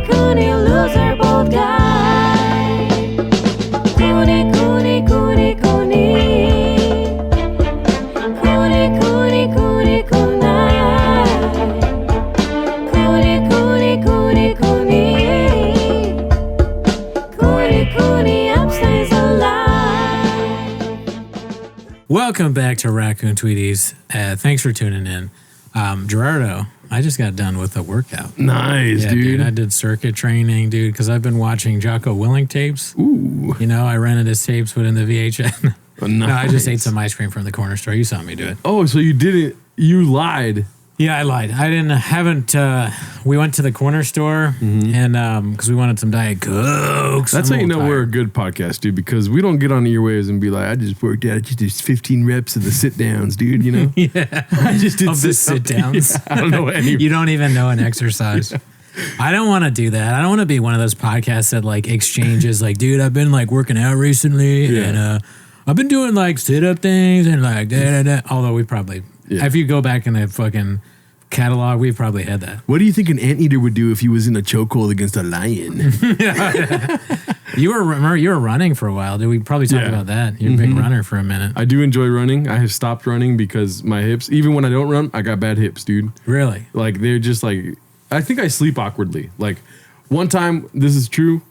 Cooney, loser, bold guy. Cooney, Cooney, Cooney, Cooney. Cooney, Cooney, Cooney, Cooney. Cooney, Cooney, Cooney, Cooney. Cooney, Cooney, upstays alive. Welcome back to Raccoon Tweeties. Thanks for tuning in. Gerardo, I just got done with a workout. Nice, Yeah, dude. I did circuit training, dude, because I've been watching Jocko Willink tapes. Ooh. You know, I rented his tapes, put in the VHS. Oh, No, I just ate nice. some ice cream from the corner store. You saw me do it. Oh, so you didn't, you lied. Yeah, I lied. We went to the corner store and because we wanted some Diet Cokes. That's I'm how you know tired. we're a good podcast, dude, because we don't get on earwaves and be like, I just worked out, I just did 15 reps of the sit downs, dude, you know? Yeah. I just did Of the sit-downs. Yeah, I don't know any. You don't even know an exercise. I don't want to do that. I don't want to be one of those podcasts that like exchanges like, dude, I've been like working out recently Yeah. and I've been doing like sit-up things and like da. Although we probably, if you go back in the fucking catalog, we've probably had that. What do you think an anteater would do if he was in a chokehold against a lion? You were running for a while, dude. We probably talked Yeah. about that. You're a big runner for a minute. I do enjoy running. I have stopped running because my hips, even when I don't run, I got bad hips, dude. Really? Like they're just like, I think I sleep awkwardly. Like one time, this is true.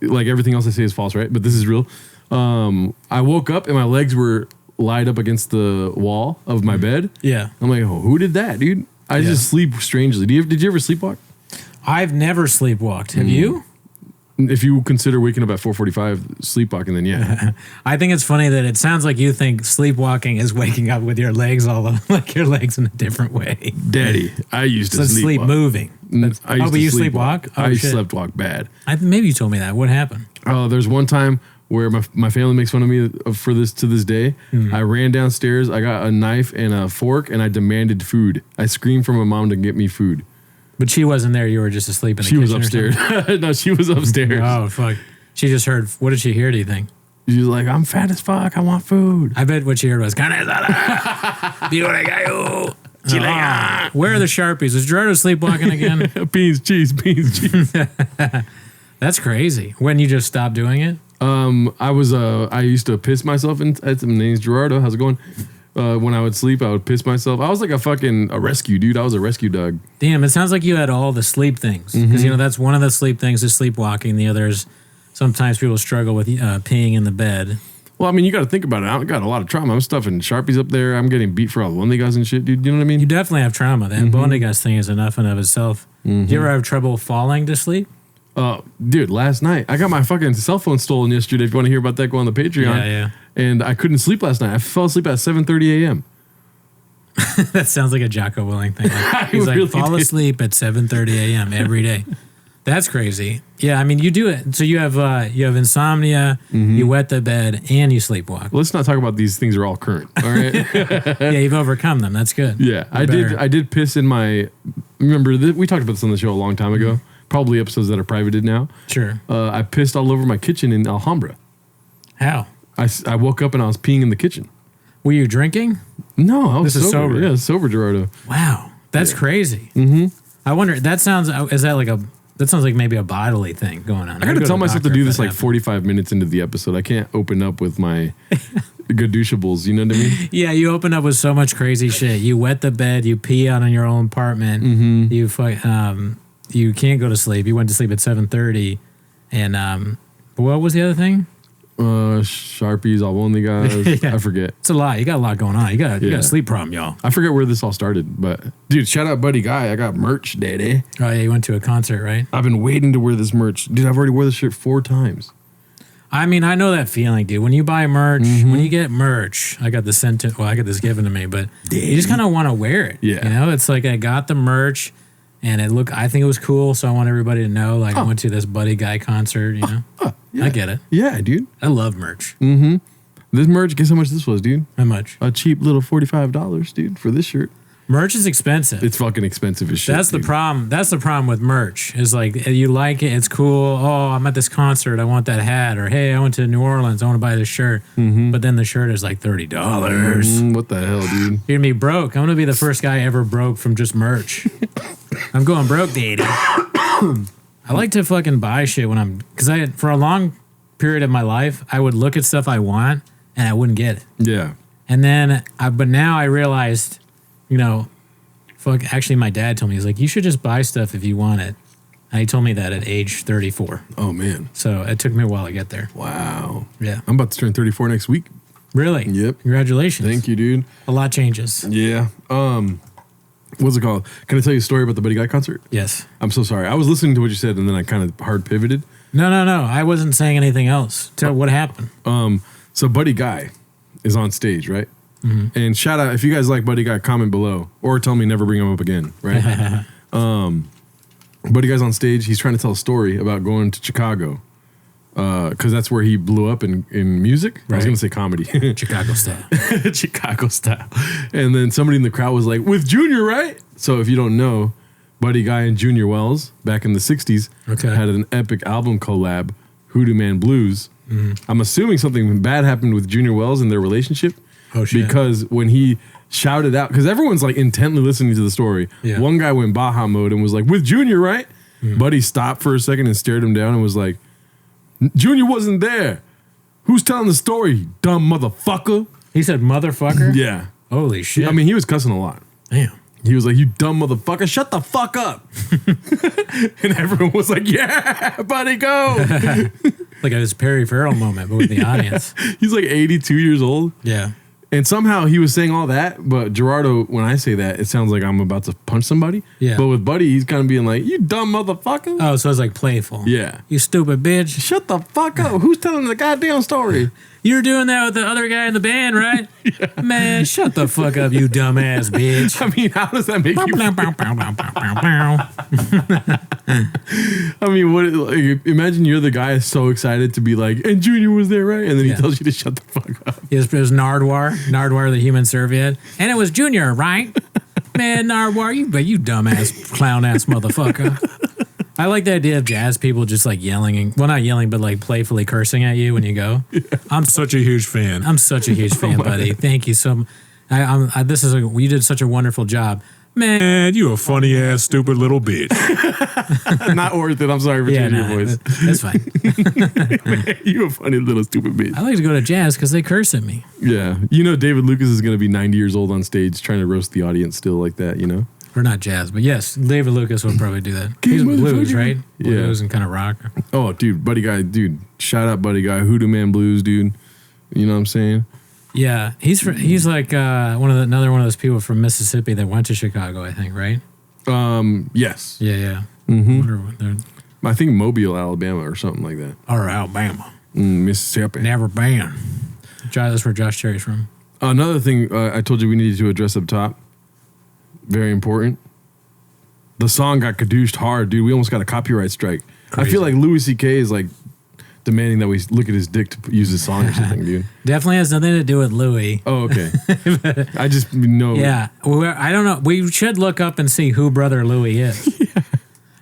Like everything else I say is false, right? But this is real. I woke up and my legs were lied up against the wall of my bed. Yeah. I'm like, oh, who did that, dude? I just sleep strangely. Did you ever sleepwalk? I've never sleepwalked. Have you? If you consider waking up at 4:45 sleepwalking, then yeah. I think it's funny that it sounds like you think sleepwalking is waking up with your legs all over, like your legs in a different way. Daddy, I used to So sleep sleepwalk. moving. I used but to you sleepwalk? Oh, I shit. slept walk bad. Maybe you told me that. What happened? Oh, there's one time where my family makes fun of me for this to this day. I ran downstairs, I got a knife and a fork, and I demanded food. I screamed for my mom to get me food. But she wasn't there. You were just asleep in the She kitchen was or upstairs. something? No, she was upstairs. Oh, fuck. She just heard. What did she hear, do you think? She was like, I'm fat as fuck. I want food. I bet what she heard was, where are the Sharpies? Is Gerardo sleepwalking again? Beans, cheese. That's crazy. When you just stopped doing it? I used to piss myself in. My name's Gerardo. How's it going? When I would sleep, I would piss myself. I was like a rescue dude. I was a rescue dog. Damn, it sounds like you had all the sleep things. Because, that's one of the sleep things is sleepwalking. The other is sometimes people struggle with peeing in the bed. Well, I mean, you got to think about it. I got a lot of trauma. I'm stuffing Sharpies up there. I'm getting beat for all the one guys and shit, dude. You know what I mean? You definitely have trauma. That Bondigas thing is enough in of itself. Do you ever have trouble falling to sleep? Dude, last night I got my fucking cell phone stolen yesterday. If you want to hear about that, go on the Patreon. Yeah. And I couldn't sleep last night. I fell asleep at 7:30 a.m. That sounds like a Jocko Willing thing. Like, he's like, really fall did. asleep at 7:30 a.m. every day. That's crazy. Yeah, I mean, you do it. So you have insomnia, you wet the bed, and you sleepwalk. Let's not talk about these things are all current. All right. Yeah, you've overcome them. That's good. Yeah, You're I did piss in my. Remember we talked about this on the show a long time ago. Probably episodes that are privated now. Sure. I pissed all over my kitchen in Alhambra. How? I woke up and I was peeing in the kitchen. Were you drinking? No, I was This is sober. sober. Yeah, sober, Gerardo. Wow, that's crazy. I wonder. That sounds like maybe a bodily thing going on. I gotta tell myself to do this like for. 45 minutes into the episode. I can't open up with my gadushables. You know what I mean? Yeah, you open up with so much crazy shit. You wet the bed. You pee out in your own apartment. You can't go to sleep. You went to sleep at 7:30, and what was the other thing? Sharpies, all only guys. Yeah. I forget. It's a lot. You got a lot going on. You got a sleep problem, y'all. I forget where this all started, but dude, shout out Buddy Guy. I got merch, daddy. Oh yeah, you went to a concert, right? I've been waiting to wear this merch. Dude, I've already wore this shirt 4 times. I mean, I know that feeling, dude. When you buy merch, when you get merch, I got this given to me, but you just kind of want to wear it. Yeah. You know, it's like I got the merch and I think it was cool. So I want everybody to know, like I went to this Buddy Guy concert, you know, Yeah. I get it. Yeah, dude. I love merch. This merch, guess how much this was, dude? How much? A cheap little $45, dude, for this shirt. Merch is expensive. It's fucking expensive as shit. That's the dude. problem. That's the problem with merch. Is like you like it, it's cool. Oh, I'm at this concert. I want that hat. Or hey, I went to New Orleans. I want to buy this shirt. But then the shirt is like $30. What the hell, dude? You're gonna be broke. I'm gonna be the first guy ever broke from just merch. I'm going broke, daddy. I like to fucking buy shit when because for a long period of my life, I would look at stuff I want and I wouldn't get it. Yeah. And then, but now I realized, actually my dad told me, he's like, you should just buy stuff if you want it. And he told me that at age 34. Oh, man. So it took me a while to get there. Wow. Yeah. I'm about to turn 34 next week. Really? Yep. Congratulations. Thank you, dude. A lot changes. Yeah. What's it called? Can I tell you a story about the Buddy Guy concert? Yes. I'm so sorry. I was listening to what you said and then I kind of hard pivoted. No. I wasn't saying anything else. Tell what happened. So Buddy Guy is on stage, right? Mm-hmm. And shout out, if you guys like Buddy Guy, comment below or tell me never bring him up again, right? Buddy Guy's on stage. He's trying to tell a story about going to Chicago because that's where he blew up in music. Right. I was going to say comedy. Chicago style. Chicago style. And then somebody in the crowd was like, with Junior, right? So if you don't know, Buddy Guy and Junior Wells back in the 60s had an epic album collab, Hoodoo Man Blues. Mm-hmm. I'm assuming something bad happened with Junior Wells in their relationship. Oh, shit. Because when he shouted out, because everyone's like intently listening to the story. Yeah. One guy went Baja mode and was like, with Junior, right? Mm-hmm. Buddy stopped for a second and stared him down and was like, Junior wasn't there. Who's telling the story, you dumb motherfucker? He said motherfucker? Yeah. Holy shit. I mean, he was cussing a lot. Damn. He was like, you dumb motherfucker, shut the fuck up. And everyone was like, yeah, buddy, go. Like a Perry Farrell moment, but with the audience. He's like 82 years old. Yeah. And somehow he was saying all that, but Gerardo, when I say that, it sounds like I'm about to punch somebody. Yeah. But with Buddy, he's kind of being like, you dumb motherfucker. Oh, so it's like playful. Yeah. You stupid bitch. Shut the fuck up. Who's telling the goddamn story? You were doing that with the other guy in the band, right? Yeah. Man, shut the fuck up, you dumbass bitch. I mean, how does that make you I mean, what? Like, imagine you're the guy so excited to be like, and Junior was there, right? And then he tells you to shut the fuck up. It was Nardwar, the human serviette. And it was Junior, right? Man, Nardwar, you dumbass, clown-ass motherfucker. I like the idea of jazz people just like yelling, well, not yelling, but like playfully cursing at you when you go. Yeah. I'm such a huge fan. I'm such a huge fan, buddy. Thank you so much. You did such a wonderful job. Man, you a funny ass, stupid little bitch. Not worth it. I'm sorry for changing your voice. That's fine. Man, you a funny little stupid bitch. I like to go to jazz because they curse at me. Yeah. You know, David Lucas is going to be 90 years old on stage trying to roast the audience still like that, you know? Or not jazz, but yes, David Lucas would probably do that. He's blues, right? Blues and kind of rock. Oh, dude, Buddy Guy, dude. Shout out Buddy Guy. Hoodoo Man Blues, dude. You know what I'm saying? Yeah, he's like another one of those people from Mississippi that went to Chicago, I think, right? Yes. Yeah. Mm-hmm. I think Mobile, Alabama, or something like that. Or Alabama. Mississippi. Never been. That's where Josh Cherry's from. Another thing I told you we needed to address up top. Very important. The song got cadooshed hard, dude. We almost got a copyright strike. Crazy. I feel like Louis C.K. is like demanding that we look at his dick to use his song or something, dude. Definitely has nothing to do with Louis. Oh, okay. I just know. Yeah. I don't know. We should look up and see who Brother Louis is. Yeah.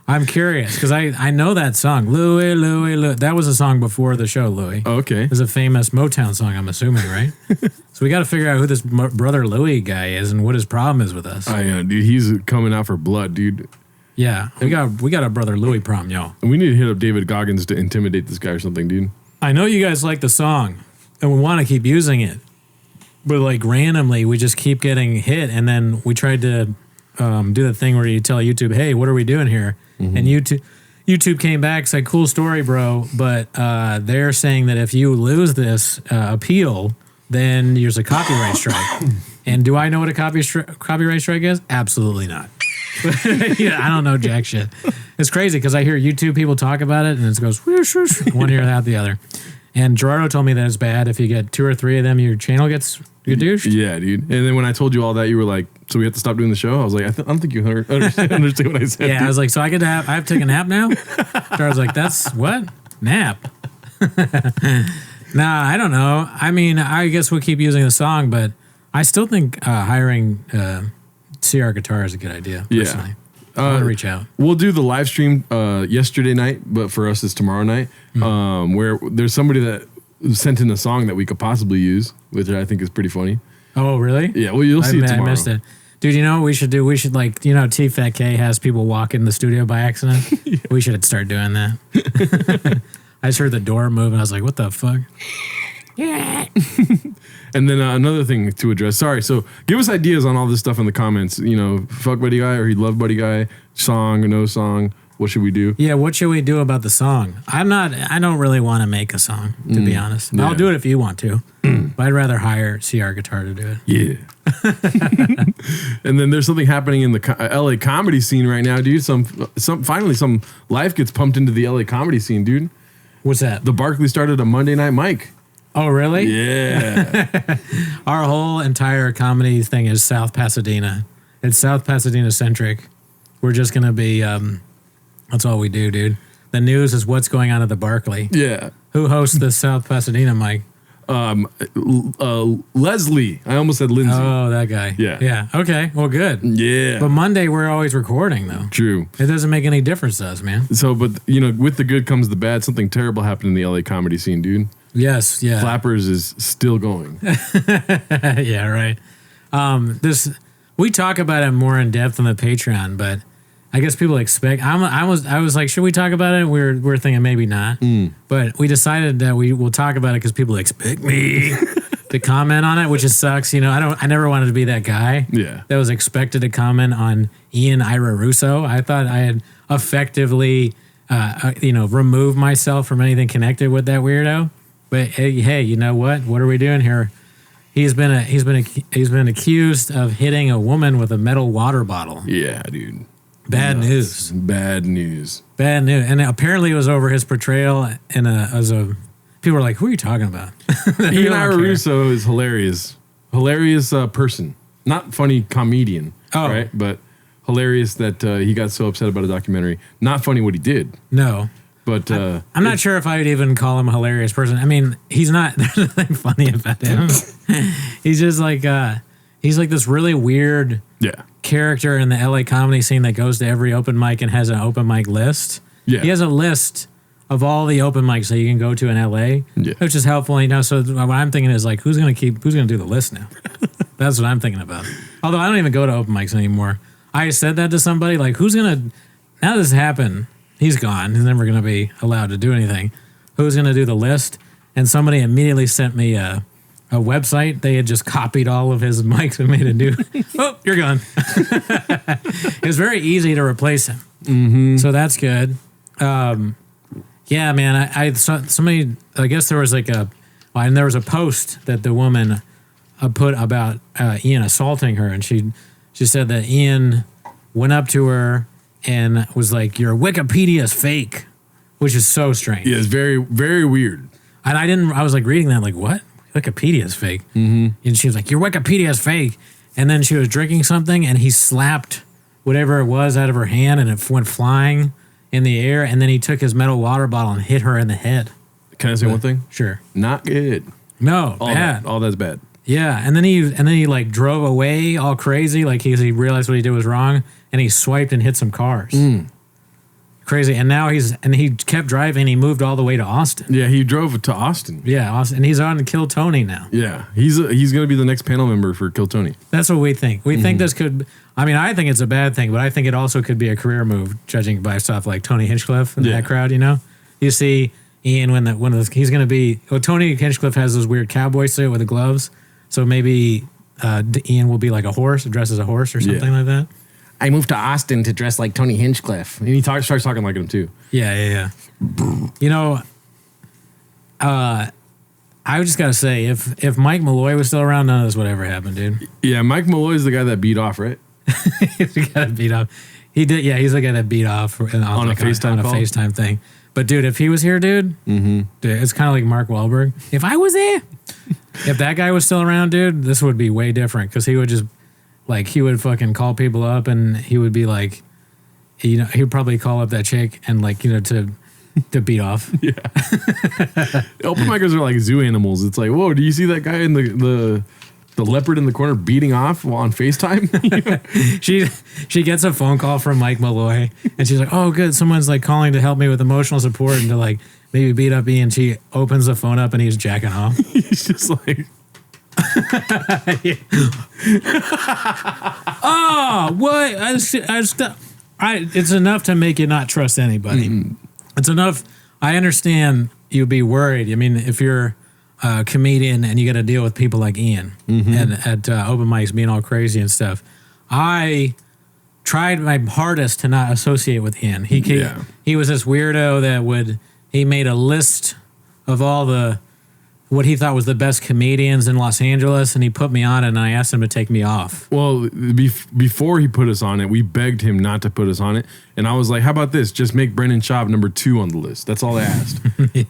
I'm curious because I know that song. Louis, Louis, Louis. That was a song before the show, Louis. Oh, okay. It was a famous Motown song, I'm assuming, right? So we got to figure out who this Brother Louis guy is and what his problem is with us. I know, dude. He's coming out for blood, dude. Yeah. We got a Brother Louis problem, y'all. We need to hit up David Goggins to intimidate this guy or something, dude. I know you guys like the song and we want to keep using it. But like randomly, we just keep getting hit. And then we tried to do the thing where you tell YouTube, hey, what are we doing here? Mm-hmm. And YouTube came back, said, cool story, bro. But they're saying that if you lose this appeal, then there's a copyright strike. And do I know what a copyright strike is? Absolutely not. Yeah, I don't know jack shit. It's crazy because I hear YouTube people talk about it and it goes whoosh, whoosh, one ear without the other. And Gerardo told me that it's bad if you get 2 or 3 of them, your channel gets douched. Yeah, dude. And then when I told you all that, you were like, so we have to stop doing the show? I was like, I don't think you understand what I said. Yeah, dude. I was like, so I have to take a nap now? Gerardo's like, that's what? Nap? Nah, I don't know. I mean, I guess we'll keep using the song, but I still think hiring CR Guitar is a good idea, personally. Yeah. I want to reach out. We'll do the live stream yesterday night, but for us it's tomorrow night, where there's somebody that sent in a song that we could possibly use, which I think is pretty funny. Oh, really? Yeah, well, you'll see it tomorrow. I missed it. Dude, you know what we should do? We should like, you know, T-Fat K has people walk in the studio by accident. Yeah. We should start doing that. I just heard the door move and I was like, what the fuck? Yeah. And then another thing to address. Sorry. So give us ideas on all this stuff in the comments. You know, fuck Buddy Guy or he'd love Buddy Guy, song or no song. What should we do? Yeah, what should we do about the song? I don't really want to make a song, to be honest. Yeah. I'll do it if you want to. But I'd rather hire CR Guitar to do it. Yeah. And then there's something happening in the LA comedy scene right now, dude. Finally some life gets pumped into the LA comedy scene, dude. What's that? The Barclay started a Monday Night Mic. Oh, really? Yeah. Our whole entire comedy thing is South Pasadena. It's South Pasadena centric. We're just going to be, that's all we do, dude. The news is what's going on at the Barclay. Yeah. Who hosts the South Pasadena mic? Leslie. I almost said Lindsay. Oh, that guy. Yeah. Yeah. Okay. Well, good. Yeah. But Monday, we're always recording, though. True. It doesn't make any difference to us, man. So, but, you know, with the good comes the bad. Something terrible happened in the LA comedy scene, dude. Yes. Yeah. Flappers is still going. Yeah, right. We talk about it more in depth on the Patreon, but I guess people expect. I was like, should we talk about it? We're thinking maybe not, but we decided that we will talk about it because people expect me to comment on it, which just sucks. You know, I never wanted to be that guy. Yeah. That was expected to comment on Ira Russo. I thought I had effectively, removed myself from anything connected with that weirdo. But hey, you know what? What are we doing here? He's been accused of hitting a woman with a metal water bottle. Yeah, dude. Bad news. Bad news. Bad news. And apparently it was over his portrayal people were like, who are you talking about? Even Ira Russo is hilarious. Hilarious person. Not funny comedian, right? But hilarious that he got so upset about a documentary. Not funny what he did. No. But I'm not sure if I would even call him a hilarious person. I mean, he's not. There's nothing funny about him. He's just like he's like this really weird character in the LA comedy scene that goes to every open mic and has an open mic list. Yeah, he has a list of all the open mics that you can go to in LA, which is helpful. You know, so what I'm thinking is like, who's gonna do the list now? That's what I'm thinking about. Although I don't even go to open mics anymore. I said that to somebody like, who's gonna now this happened. He's gone. He's never going to be allowed to do anything. Who's going to do the list? And somebody immediately sent me a website. They had just copied all of his mics and made a new. Oh, you're gone. It was very easy to replace him. Mm-hmm. So that's good. Yeah, man. I saw somebody. I guess there was and there was a post that the woman put about Ian assaulting her, and she said that Ian went up to her and was like, your Wikipedia's fake, which is so strange. Yeah, it's very, very weird. And I was like reading that, like, what? Wikipedia's fake. Mm-hmm. And she was like, your Wikipedia's fake. And then she was drinking something and he slapped whatever it was out of her hand and it went flying in the air. And then he took his metal water bottle and hit her in the head. Can I say one thing? Sure. Not good. No, bad. All that's bad. Yeah. And then he like drove away all crazy. Like he realized what he did was wrong. And he swiped and hit some cars. Crazy. And now he kept driving. He moved all the way to Austin. Yeah, he drove to Austin. Yeah, Austin. And he's on Kill Tony now. Yeah, he's going to be the next panel member for Kill Tony. That's what we think. We think this could, I think it's a bad thing, but I think it also could be a career move, judging by stuff like Tony Hinchcliffe and that crowd, you know? You see Ian he's going to be, Tony Hinchcliffe has those weird cowboy suit with the gloves. So maybe Ian will be like a horse, dressed as a horse or something like that. I moved to Austin to dress like Tony Hinchcliffe. And he starts talking like him too. Yeah. You know, I just got to say, if Mike Malloy was still around, none of this would ever happen, dude. Yeah, Mike Malloy is the guy that beat off, right? He's the guy that beat off. He did, yeah, he's the guy that beat off on a FaceTime thing. But dude, if he was here, dude, it's kind of like Mark Wahlberg. If I was there, if that guy was still around, dude, this would be way different because he would just, like, he would fucking call people up and he would be like, you know, he would probably call up that chick and, like, you know, to beat off. Yeah. Open micers are like zoo animals. It's like, whoa, do you see that guy in the leopard in the corner beating off on FaceTime? She gets a phone call from Mike Malloy and she's like, oh, good. Someone's like calling to help me with emotional support and to like maybe beat up Ian. She opens the phone up and he's jacking off. He's just like, Oh, what? It's enough to make you not trust anybody. It's enough. I understand you'd be worried. I mean, if you're a comedian and you got to deal with people like Ian and at open mics being all crazy and stuff, I tried my hardest to not associate with Ian. He was this weirdo that he made a list of all what he thought was the best comedians in Los Angeles, and he put me on it, and I asked him to take me off. Well, before he put us on it, we begged him not to put us on it. And I was like, how about this? Just make Brendan Schaub number 2 on the list. That's all I asked.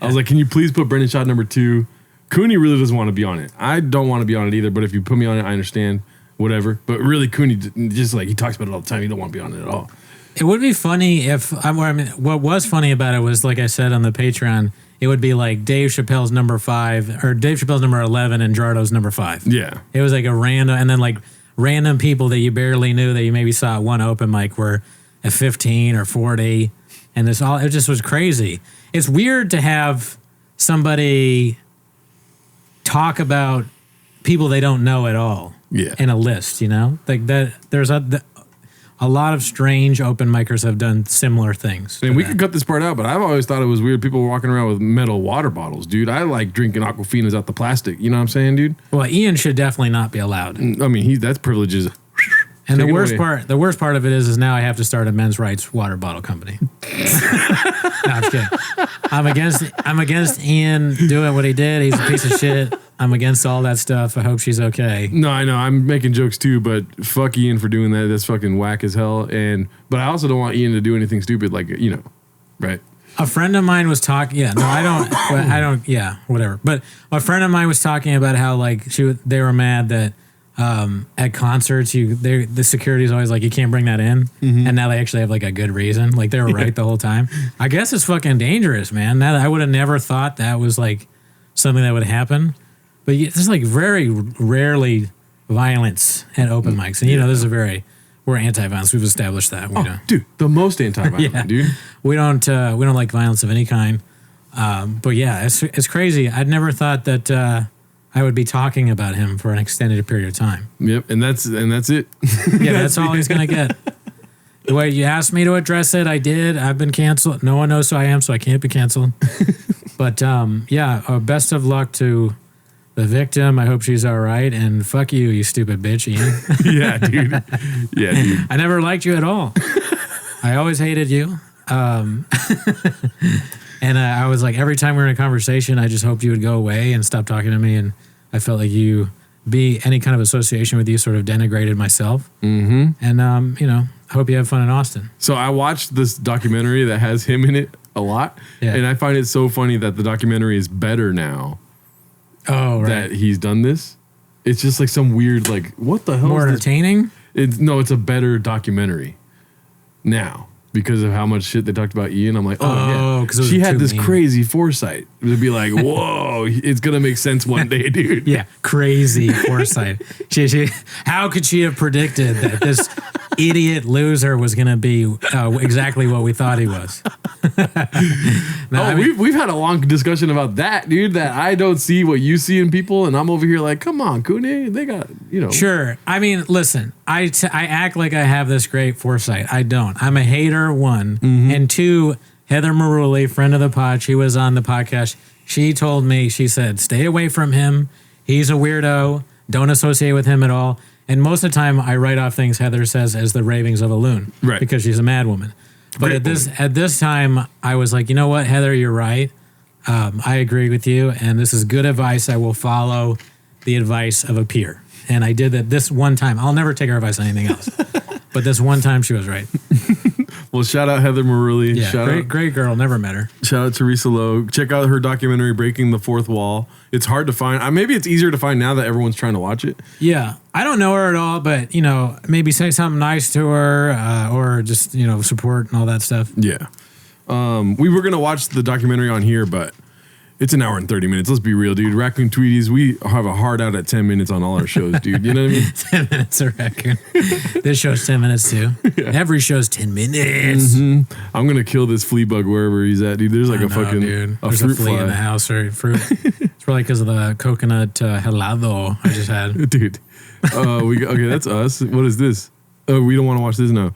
I was like, can you please put Brendan Schaub number 2? Cooney really doesn't want to be on it. I don't want to be on it either, but if you put me on it, I understand. Whatever. But really, Cooney, just like, he talks about it all the time. You don't want to be on it at all. It would be funny what was funny about it was, like I said on the Patreon, it would be like Dave Chappelle's number 5 or Dave Chappelle's number 11 and Jardo's number 5. Yeah. It was like a random, and then like random people that you barely knew that you maybe saw at one open mic were at 15 or 40. And it just was crazy. It's weird to have somebody talk about people they don't know at all in a list, you know? Like that, there's a lot of strange open micers have done similar things. And we could cut this part out, but I've always thought it was weird. People were walking around with metal water bottles, dude. I like drinking Aquafinas out the plastic. You know what I'm saying, dude? Well, Ian should definitely not be allowed. I mean, that's privileges. And the worst part of it is now I have to start a men's rights water bottle company. No, I'm just kidding. I'm against Ian doing what he did. He's a piece of shit. I'm against all that stuff. I hope she's okay. No, I know. I'm making jokes too, but fuck Ian for doing that. That's fucking whack as hell. But I also don't want Ian to do anything stupid, like, you know, right? A friend of mine was talking. Yeah, no, I don't. Yeah, whatever. But a friend of mine was talking about how like they were mad that at concerts the security is always like you can't bring that in, and now they actually have like a good reason. Like they were right the whole time. I guess it's fucking dangerous, man. Now I would have never thought that was like something that would happen. But there's like very rarely violence at open mics, and you know we're anti-violence. We've established that. Dude, the most anti-violent, dude. We don't like violence of any kind. But yeah, it's crazy. I'd never thought that I would be talking about him for an extended period of time. Yep, and that's it. Yeah, that's all he's gonna get. The way you asked me to address it, I did. I've been canceled. No one knows who I am, so I can't be canceled. But best of luck to the victim. I hope she's all right. And fuck you, you stupid bitch, Ian. Yeah, dude. Yeah, dude. I never liked you at all. I always hated you. And I was like, every time we were in a conversation, I just hoped you would go away and stop talking to me. And I felt like any kind of association with you sort of denigrated myself. Mm-hmm. And, I hope you have fun in Austin. So I watched this documentary that has him in it a lot. Yeah. And I find it so funny that the documentary is better now. Oh, right. That he's done this. It's just like some weird, like, what the hell? More entertaining? It's a better documentary now because of how much shit they talked about Ian. I'm like, yeah. She had this crazy foresight to be like, whoa, it's going to make sense one day, dude. Yeah, crazy foresight. How could she have predicted that this idiot loser was going to be exactly what we thought he was? We've had a long discussion about that, dude, that I don't see what you see in people, and I'm over here like, come on, Cooney, they got, Sure. I mean, listen, I act like I have this great foresight. I don't. I'm a hater, one. Mm-hmm. And two, Heather Maruli, friend of the pod, she was on the podcast. She told me, she said, stay away from him. He's a weirdo. Don't associate with him at all. And most of the time, I write off things Heather says as the ravings of a loon, right? Because she's a mad woman. But at this time, I was like, you know what, Heather, you're right. I agree with you, and this is good advice. I will follow the advice of a peer. And I did that this one time. I'll never take her advice on anything else. But this one time, she was right. Well, shout out Heather Maruli. Yeah, great girl. Never met her. Shout out to Reese. Check out her documentary, Breaking the Fourth Wall. It's hard to find. Maybe it's easier to find now that everyone's trying to watch it. Yeah. I don't know her at all, but, maybe say something nice to her or just, support and all that stuff. Yeah. We were going to watch the documentary on here, but it's an hour and 30 minutes. Let's be real, dude. Raccoon Tweeties, we have a hard out at 10 minutes on all our shows, dude. You know what I mean? 10 minutes of Raccoon. This show's 10 minutes, too. Yeah. Every show's 10 minutes. Mm-hmm. I'm going to kill this flea bug wherever he's at, dude. There's like dude. There's fruit a flea fly in the house or fruit. It's probably because of the coconut helado I just had. Dude. Okay, that's us. What is this? Oh, we don't want to watch this now.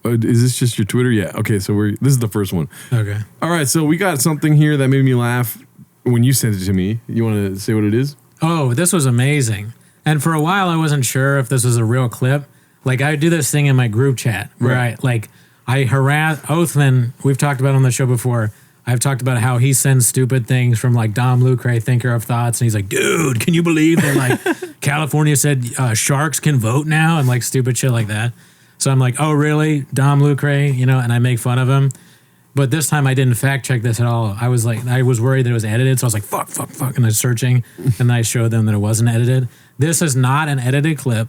Is this just your Twitter? Yeah. Okay, so this is the first one. Okay. All right, so we got something here that made me laugh when you sent it to me. You want to say what it is? Oh, this was amazing. And for a while, I wasn't sure if this was a real clip. Like, I do this thing in my group chat where I harass Oathman. We've talked about it on the show before. I've talked about how he sends stupid things from like Dom Lucre, Thinker of Thoughts. And he's like, dude, can you believe that like California said sharks can vote now? And like stupid shit like that. So I'm like, oh, really? Dom Lucre, you know, and I make fun of him. But this time I didn't fact check this at all. I was worried that it was edited. So I was like, fuck. And I was searching and I showed them that it wasn't edited. This is not an edited clip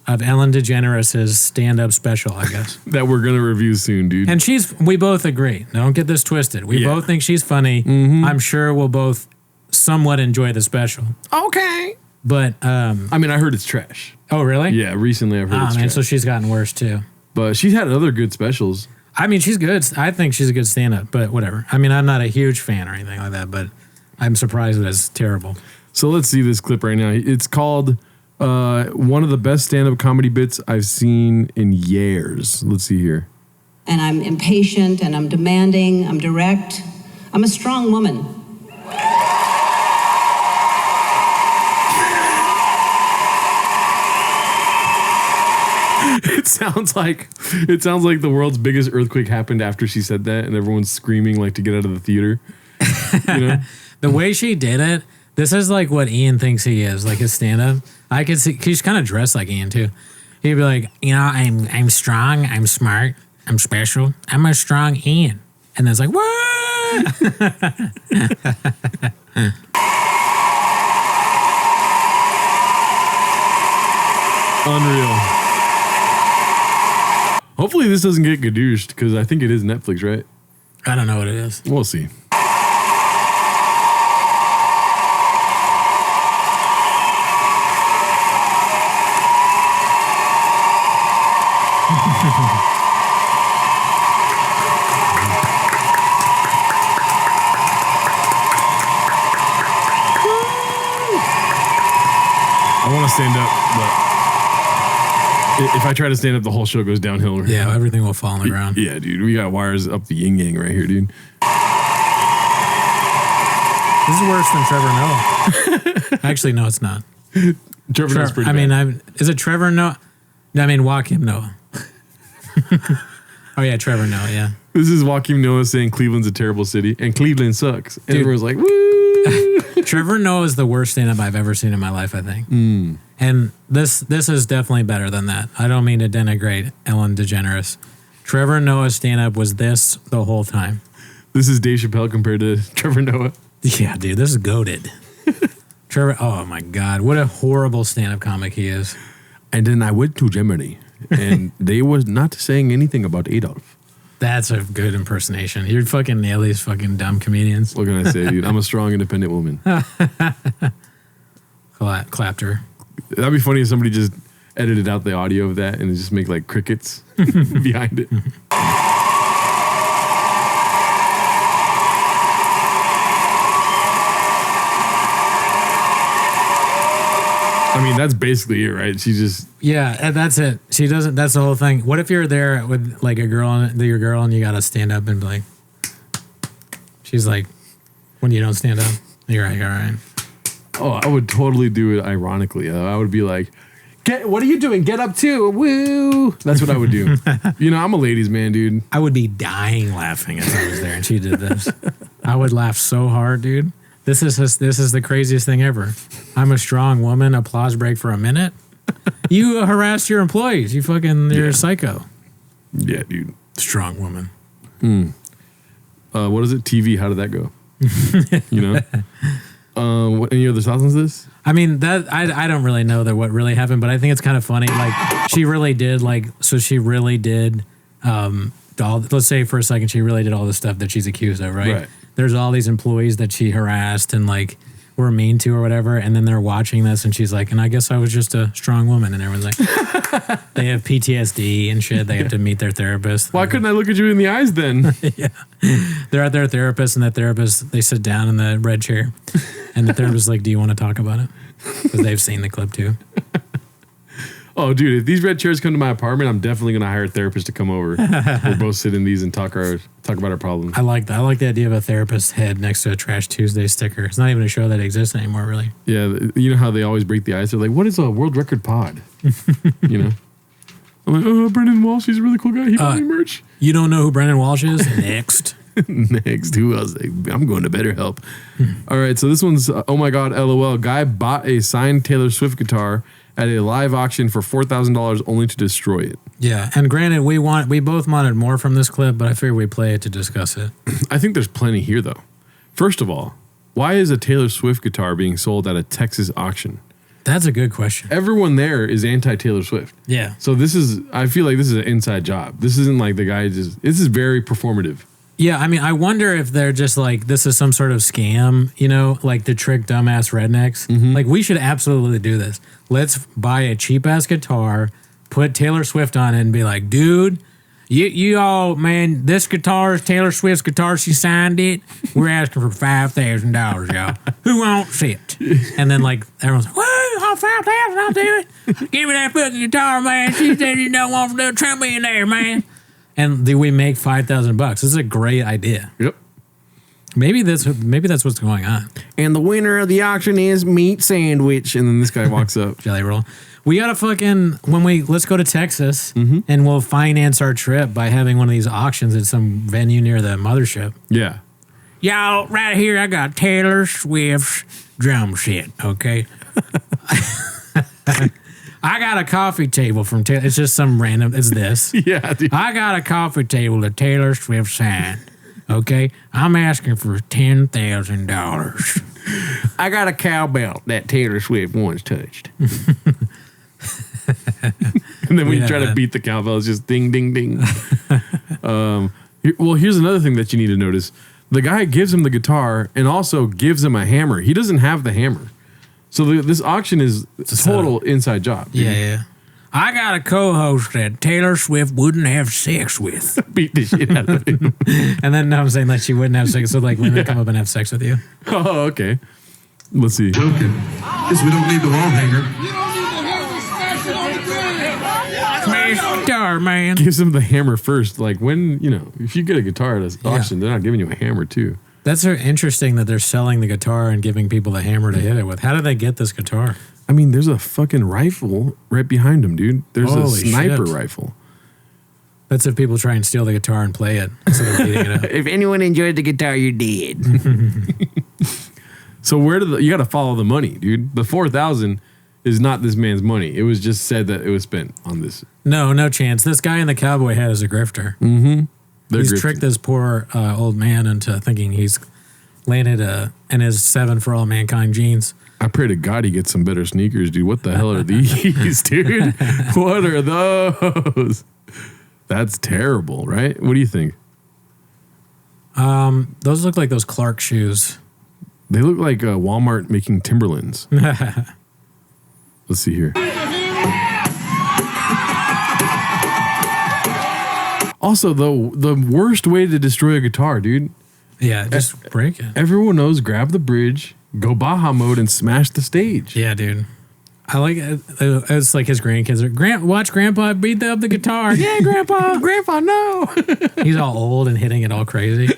of Ellen DeGeneres' stand-up special, I guess. That we're going to review soon, dude. And we both agree. Now, don't get this twisted. We both think she's funny. Mm-hmm. I'm sure we'll both somewhat enjoy the special. Okay. But, I mean, I heard it's trash. Oh, really? Yeah, recently I've heard it's trash. So she's gotten worse, too. But she's had other good specials. I mean, she's good. I think she's a good stand-up, but whatever. I mean, I'm not a huge fan or anything like that, but I'm surprised that it's terrible. So let's see this clip right now. It's called one of the best stand-up comedy bits I've seen in years. Let's see here. And I'm impatient and I'm demanding, I'm direct. I'm a strong woman. It sounds like the world's biggest earthquake happened after she said that, and everyone's screaming like to get out of the theater. You know? The way she did it, this is like what Ian thinks he is, like his stand-up. I could see he's kind of dressed like Ian too. He'd be like, you know, I'm strong, I'm smart, I'm special, I'm a strong Ian, and then it's like, what? Unreal. Hopefully this doesn't get gadooshed because I think it is Netflix, right? I don't know what it is. We'll see. I want to stand up, but if I try to stand up, the whole show goes downhill. Right Yeah, now. Everything will fall on the ground. Yeah, dude. We got wires up the yin yang right here, dude. This is worse than Trevor Noah. Actually, no, it's not. Trevor Noah's pretty bad. Is it Trevor Noah? No, I mean, Joaquin Noah. Oh, yeah, Trevor Noah, yeah. This is Joaquin Noah saying Cleveland's a terrible city, and Cleveland sucks. And everyone's like, woo! Trevor Noah is the worst stand-up I've ever seen in my life, I think. And this is definitely better than that. I don't mean to denigrate Ellen DeGeneres. Trevor Noah's stand-up was this the whole time. This is Dave Chappelle compared to Trevor Noah. Yeah, dude, this is goated. Trevor, oh my God, what a horrible stand-up comic he is. And then I went to Germany, and they was not saying anything about Adolf. That's a good impersonation. You fucking nail these fucking dumb comedians. What can I say, dude? I'm a strong, independent woman. Clapped her. That'd be funny if somebody just edited out the audio of that and just make like crickets behind it. I mean, that's basically it, right? She just... Yeah, and that's it. She doesn't... That's the whole thing. What if you're there with like your girl and you got to stand up and be like... She's like, when you don't stand up, you're like, all right. Oh, I would totally do it ironically. I would be like, what are you doing? Get up too. Woo. That's what I would do. You know, I'm a ladies' man, dude. I would be dying laughing if I was there and she did this. I would laugh so hard, dude. This is the craziest thing ever. I'm a strong woman. Applause break for a minute. You harassed your employees. You're a psycho. Yeah, dude. Strong woman. What is it? TV. How did that go? You know? Any other thoughts on this? I mean, that I don't really know what really happened, but I think it's kind of funny. Like she really did let's say for a second she really did all the stuff that she's accused of, right? There's all these employees that she harassed and like were mean to or whatever, and then they're watching this, and she's like, and I guess I was just a strong woman, and everyone's like, they have PTSD and shit. They have to meet their therapist. Why couldn't I look at you in the eyes then? Yeah, they're at their therapist, and that therapist, they sit down in the red chair, and the therapist's like, do you want to talk about it? Because they've seen the clip too. Oh, dude, if these red chairs come to my apartment, I'm definitely going to hire a therapist to come over. We'll both sit in these and talk about our problems. I like that. I like the idea of a therapist's head next to a Trash Tuesday sticker. It's not even a show that exists anymore, really. Yeah, you know how they always break the ice? They're like, what is a world record pod? You know? I'm like, oh, Brendan Walsh, he's a really cool guy. He bought me merch. You don't know who Brendan Walsh is? Next. Next, who else? I'm going to BetterHelp. All right, so this one's, oh my God, LOL. Guy bought a signed Taylor Swift guitar at a live auction for $4,000 only to destroy it. Yeah, and granted, we both wanted more from this clip, but I figured we'd play it to discuss it. I think there's plenty here, though. First of all, why is a Taylor Swift guitar being sold at a Texas auction? That's a good question. Everyone there is anti-Taylor Swift. Yeah. So I feel like this is an inside job. This isn't like the guy this is very performative. Yeah, I mean, I wonder if they're just like, this is some sort of scam, you know, like to trick dumbass rednecks. Like, we should absolutely do this. Let's buy a cheap-ass guitar, put Taylor Swift on it, and be like, dude, you all, man, this guitar is Taylor Swift's guitar. She signed it. We're asking for $5,000, y'all. Who wants it? And then, like, everyone's like, woo, all 5,000, I'll do it. Give me that fucking guitar, man. She said you don't want to do it. Trump me in there, man. And we make $5,000. This is a great idea. Yep. Maybe that's what's going on. And the winner of the auction is meat sandwich. And then this guy walks up. Jelly roll. We gotta let's go to Texas and we'll finance our trip by having one of these auctions at some venue near the mothership. Yeah. Y'all, right here, I got Taylor Swift's drum set. Okay. I got a coffee table from Taylor. It's just some random. It's this. Yeah, dude. I got a coffee table that Taylor Swift signed. Okay, I'm asking for $10,000. I got a cowbell that Taylor Swift once touched. And then when you try to beat the cowbell, it's just ding, ding, ding. Here's another thing that you need to notice. The guy gives him the guitar and also gives him a hammer. He doesn't have the hammer. So this auction is a total inside job. Dude. Yeah. I got a co-host that Taylor Swift wouldn't have sex with. Beat the shit out of him. And then I'm saying like she wouldn't have sex. So like women come up and have sex with you. Oh, okay. Let's see. Joking. Because we don't need the wall hanger. Smash guitar, man. Gives him the hammer first. Like when, if you get a guitar at an auction, they're not giving you a hammer too. That's interesting that they're selling the guitar and giving people the hammer to hit it with. How did they get this guitar? I mean, there's a fucking rifle right behind him, dude. There's a Holy sniper shit. rifle. That's if people try and steal the guitar and play it instead of beating it up. If anyone enjoyed the guitar, you're dead. So you got to follow the money, dude. The $4,000 is not this man's money. It was just said that it was spent on this. No chance. This guy in the cowboy hat is a grifter. Mm-hmm. He's tricked this poor old man into thinking he's landed in his 7 for All Mankind jeans. I pray to God he gets some better sneakers, dude. What the hell are these, dude? What are those? That's terrible, right? What do you think? Those look like those Clark shoes. They look like Walmart making Timberlands. Let's see here. Also, the worst way to destroy a guitar, dude. Yeah, just break it. Everyone knows, grab the bridge, go Baja mode, and smash the stage. Yeah, dude. I like it. It's like his grandkids are, watch Grandpa beat up the guitar. Yeah, Grandpa. Grandpa, no. He's all old and hitting it all crazy.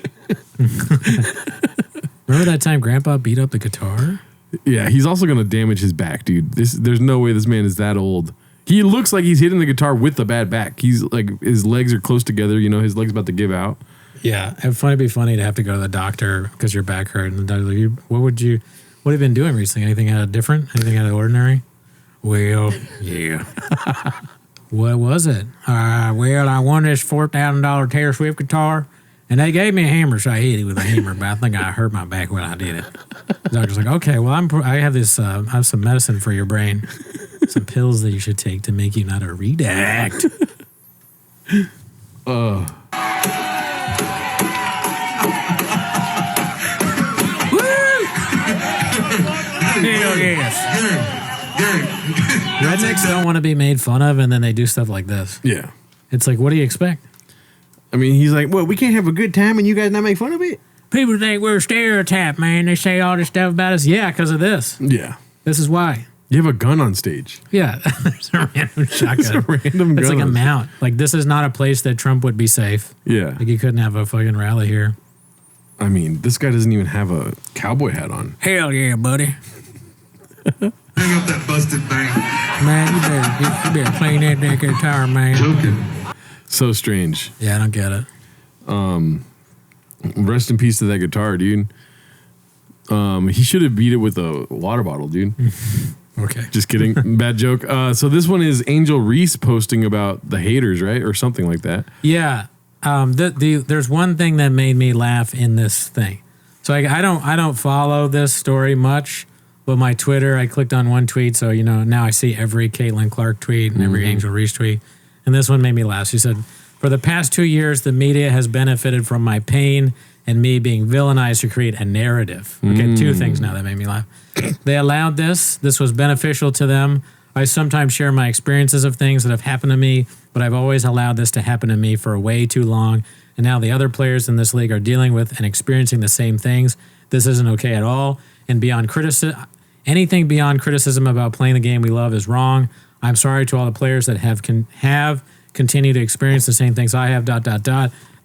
Remember that time Grandpa beat up the guitar? Yeah, he's also going to damage his back, dude. There's no way this man is that old. He looks like he's hitting the guitar with a bad back. He's like, his legs are close together. His leg's about to give out. Yeah, it'd be funny to have to go to the doctor because your back hurt. And the doctor's like, what have you been doing recently? Anything out of different? Anything out of the ordinary? Well, yeah. What was it? Well, I won this $4,000 Taylor Swift guitar, and they gave me a hammer, so I hit it with a hammer, but I think I hurt my back when I did it. The doctor's like, okay, well, I have this, I have some medicine for your brain, some pills that you should take to make you not a redact. yes. Gang. Rednecks don't want to be made fun of, and then they do stuff like this. Yeah. It's like, what do you expect? I mean, he's like, well, we can't have a good time and you guys not make fun of it? People think we're a stereotype, man. They say all this stuff about us. Yeah, because of this. Yeah. This is why. You have a gun on stage. Yeah, there's a random shotgun. It's a random gun. It's like a mount. Like, this is not a place that Trump would be safe. Yeah. Like, you couldn't have a fucking rally here. I mean, this guy doesn't even have a cowboy hat on. Hell yeah, buddy. Hang up that busted thing. Man, you better clean that damn guitar, man. Joking. So strange. Yeah, I don't get it. Rest in peace to that guitar, dude. He should have beat it with a water bottle, dude. Okay. Just kidding. Bad joke. So this one is Angel Reese posting about the haters, right? Or something like that. Yeah. There's one thing that made me laugh in this thing. So I don't follow this story much, but my Twitter, I clicked on one tweet, so now I see every Caitlin Clark tweet and every Angel Reese tweet, and this one made me laugh. She said, "For the past 2 years, the media has benefited from my pain and me being villainized to create a narrative." Okay, two things now that made me laugh. They allowed this. This was beneficial to them. I sometimes share my experiences of things that have happened to me, but I've always allowed this to happen to me for way too long. And now the other players in this league are dealing with and experiencing the same things. This isn't okay at all. And beyond anything beyond criticism about playing the game we love is wrong. I'm sorry to all the players that have continued to experience the same things I have. ...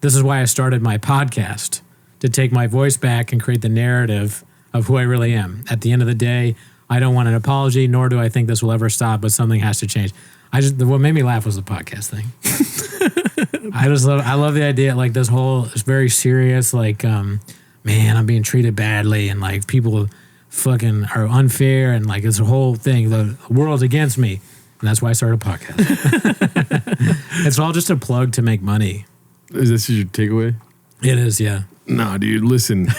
This is why I started my podcast, to take my voice back and create the narrative of who I really am. At the end of the day, I don't want an apology, nor do I think this will ever stop, but something has to change. What made me laugh was the podcast thing. I love the idea, like this whole, it's very serious, like, man, I'm being treated badly, and like people fucking are unfair, and like it's a whole thing. The world's against me, and that's why I started a podcast. It's all just a plug to make money. Is this your takeaway? It is, yeah. Nah, dude, listen.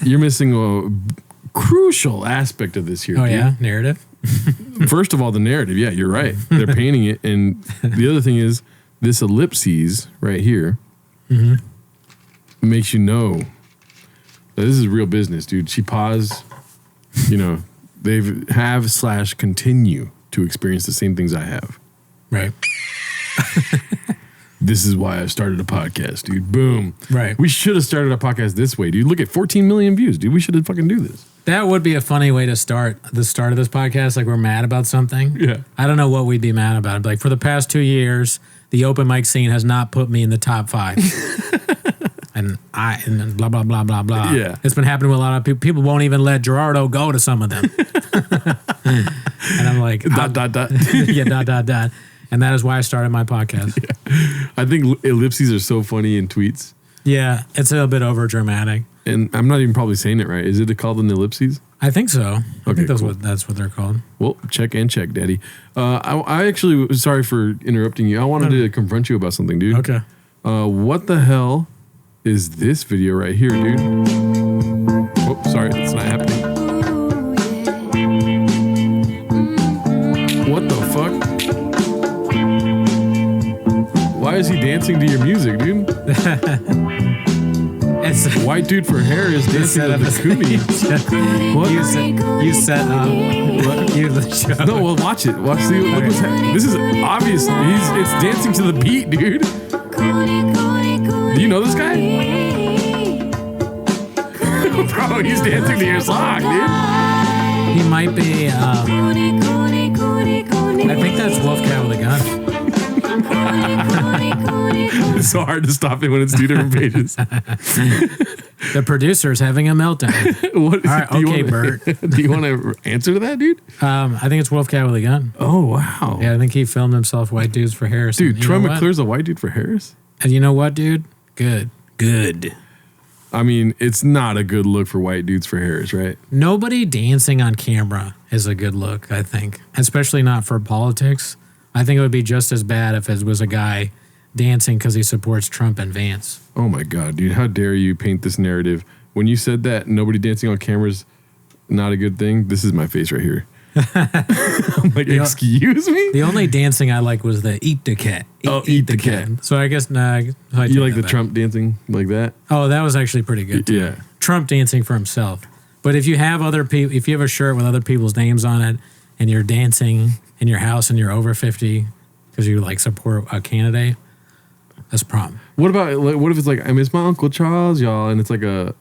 You're missing a crucial aspect of this here. Oh, dude. yeah? Narrative? First of all, the narrative. Yeah, you're right. They're painting it. And the other thing is, this ellipses right here makes you know that this is real business, dude. She paused. They have / continue to experience the same things I have. Right. This is why I started a podcast, dude. Boom. Right. We should have started a podcast this way, dude. Look at 14 million views, dude. We should have fucking do this. That would be a funny way to start the start of this podcast. Like, we're mad about something. Yeah. I don't know what we'd be mad about. It'd be like, for the past 2 years, the open mic scene has not put me in the top 5. and blah, blah, blah, blah, blah. Yeah. It's been happening with a lot of people. People won't even let Gerardo go to some of them. And I'm like, ... yeah, ... And that is why I started my podcast. Yeah. I think ellipses are so funny in tweets. Yeah, it's a bit over dramatic. And I'm not even probably saying it right. Is it called an ellipses? I think so. I think cool. that's what they're called. Well, check, Daddy. I actually was sorry for interrupting you. I wanted to confront you about something, dude. Okay. What the hell is this video right here, dude? Oh, sorry, it's not happening. What the fuck? Why is he dancing to your music, dude? It's White dude for hair is dancing to the Kumi. What? You set up. What? You show. No, well, watch it. Watch the. Look what's happening. This is obvious. It's dancing to the beat, dude. Do you know this guy? Bro, he's dancing to your song, dude. He might be. I think that's Wolfcat with a gun. It's so hard to stop it when it's 2 different pages. The producer's having a meltdown. What? All right, okay, Bert. Do you want to answer to that, dude? I think it's Wolfcat with a gun. Oh, wow. Yeah, I think he filmed himself White Dudes for Harris. Dude, Troy McClure's a white dude for Harris? And you know what, dude? Good. I mean, it's not a good look for white dudes for Harris, right? Nobody dancing on camera is a good look, I think. Especially not for politics. I think it would be just as bad if it was a guy dancing because he supports Trump and Vance. Oh my God, dude. How dare you paint this narrative? When you said that nobody dancing on camera's not a good thing, this is my face right here. I'm like, excuse me? The only dancing I like was the eat the cat. Eat the cat. So I guess, you like the Trump dancing like that? Oh, that was actually pretty good too. Yeah. Trump dancing for himself. But if you have other people, if you have a shirt with other people's names on it, and you're dancing in your house and you're over 50 because you like support a candidate, that's a problem. What about like, what if it's like I miss my Uncle Charles, y'all, and it's like a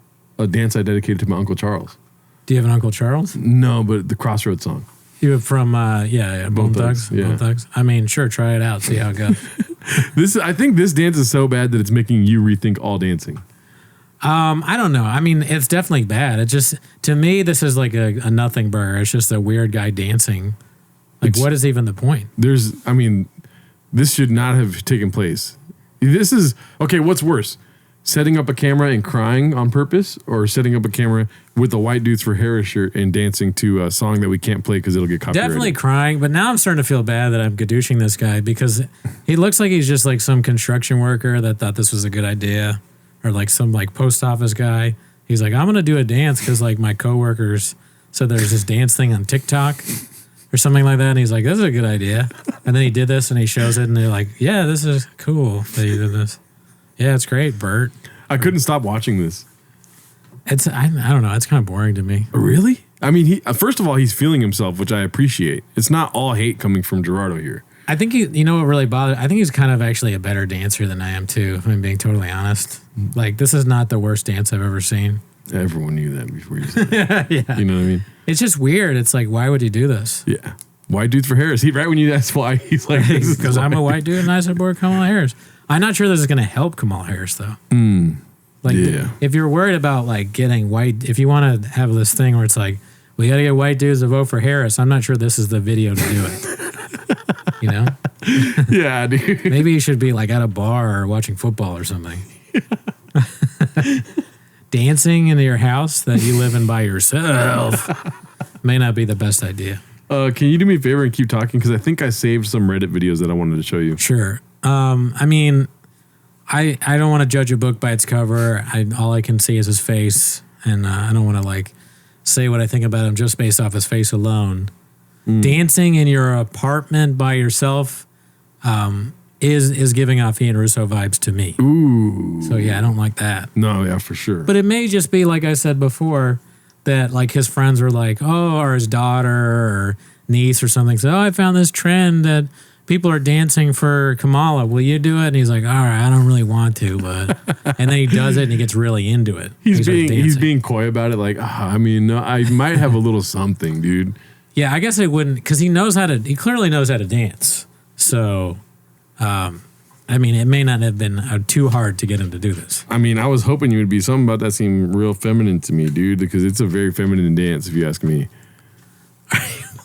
dance I dedicated to my Uncle Charles? Do you have an Uncle Charles? No, but the Crossroads song. You from Bone Thugs? Yeah. Bone Thugs. I mean, sure, try it out, see how it goes. I think this dance is so bad that it's making you rethink all dancing. I don't know. I mean, it's definitely bad. It just, to me, this is like a nothing burger. It's just a weird guy dancing. Like, what is even the point? This should not have taken place. This is, okay, what's worse? Setting up a camera and crying on purpose, or setting up a camera with the White Dudes for Harris shirt and dancing to a song that we can't play because it'll get copyrighted? Definitely crying, but now I'm starting to feel bad that I'm gadooshing this guy because he looks like he's just like some construction worker that thought this was a good idea, or like some like post office guy. He's like, I'm going to do a dance because like my coworkers said there's this dance thing on TikTok or something like that. And he's like, this is a good idea. And then he did this and he shows it and they're like, yeah, this is cool that you did this. Yeah, it's great, Bert. I couldn't stop watching this. I don't know. It's kind of boring to me. Really? I mean, first of all, he's feeling himself, which I appreciate. It's not all hate coming from Gerardo here. I think you know what really bothered. I think he's kind of actually a better dancer than I am too. If I'm being totally honest. Like, this is not the worst dance I've ever seen. Everyone knew that before you said that. Yeah. You know what I mean? It's just weird. It's like, why would you do this? Yeah. White Dudes for Harris. Right when you ask why, he's like, Because I'm a white dude and I support Kamala Harris. I'm not sure this is going to help Kamala Harris though. Like, yeah. If you're worried about like getting white, if you want to have this thing where it's like, we got to get white dudes to vote for Harris, I'm not sure this is the video to do it. You know? Yeah, dude. Maybe you should be like at a bar or watching football or something. Dancing in your house that you live in by yourself may not be the best idea. Can you do me a favor and keep talking? Because I think I saved some Reddit videos that I wanted to show you. Sure. I mean, I don't want to judge a book by its cover. All I can see is his face, and I don't want to like say what I think about him just based off his face alone. Dancing in your apartment by yourself is giving off Ira Russo vibes to me. Ooh. So yeah, I don't like that. No, yeah, for sure. But it may just be like I said before, that like his friends were like, oh, or his daughter or niece or something said, oh, I found this trend that people are dancing for Kamala. Will you do it? And he's like, all right, I don't really want to, but and then he does it and he gets really into it. He's being coy about it, like, no, I might have a little something, dude. Yeah, I guess I wouldn't, because he clearly knows how to dance. So, I mean, it may not have been too hard to get him to do this. I mean, I was hoping you would be something about that seemed real feminine to me, dude, because it's a very feminine dance, if you ask me.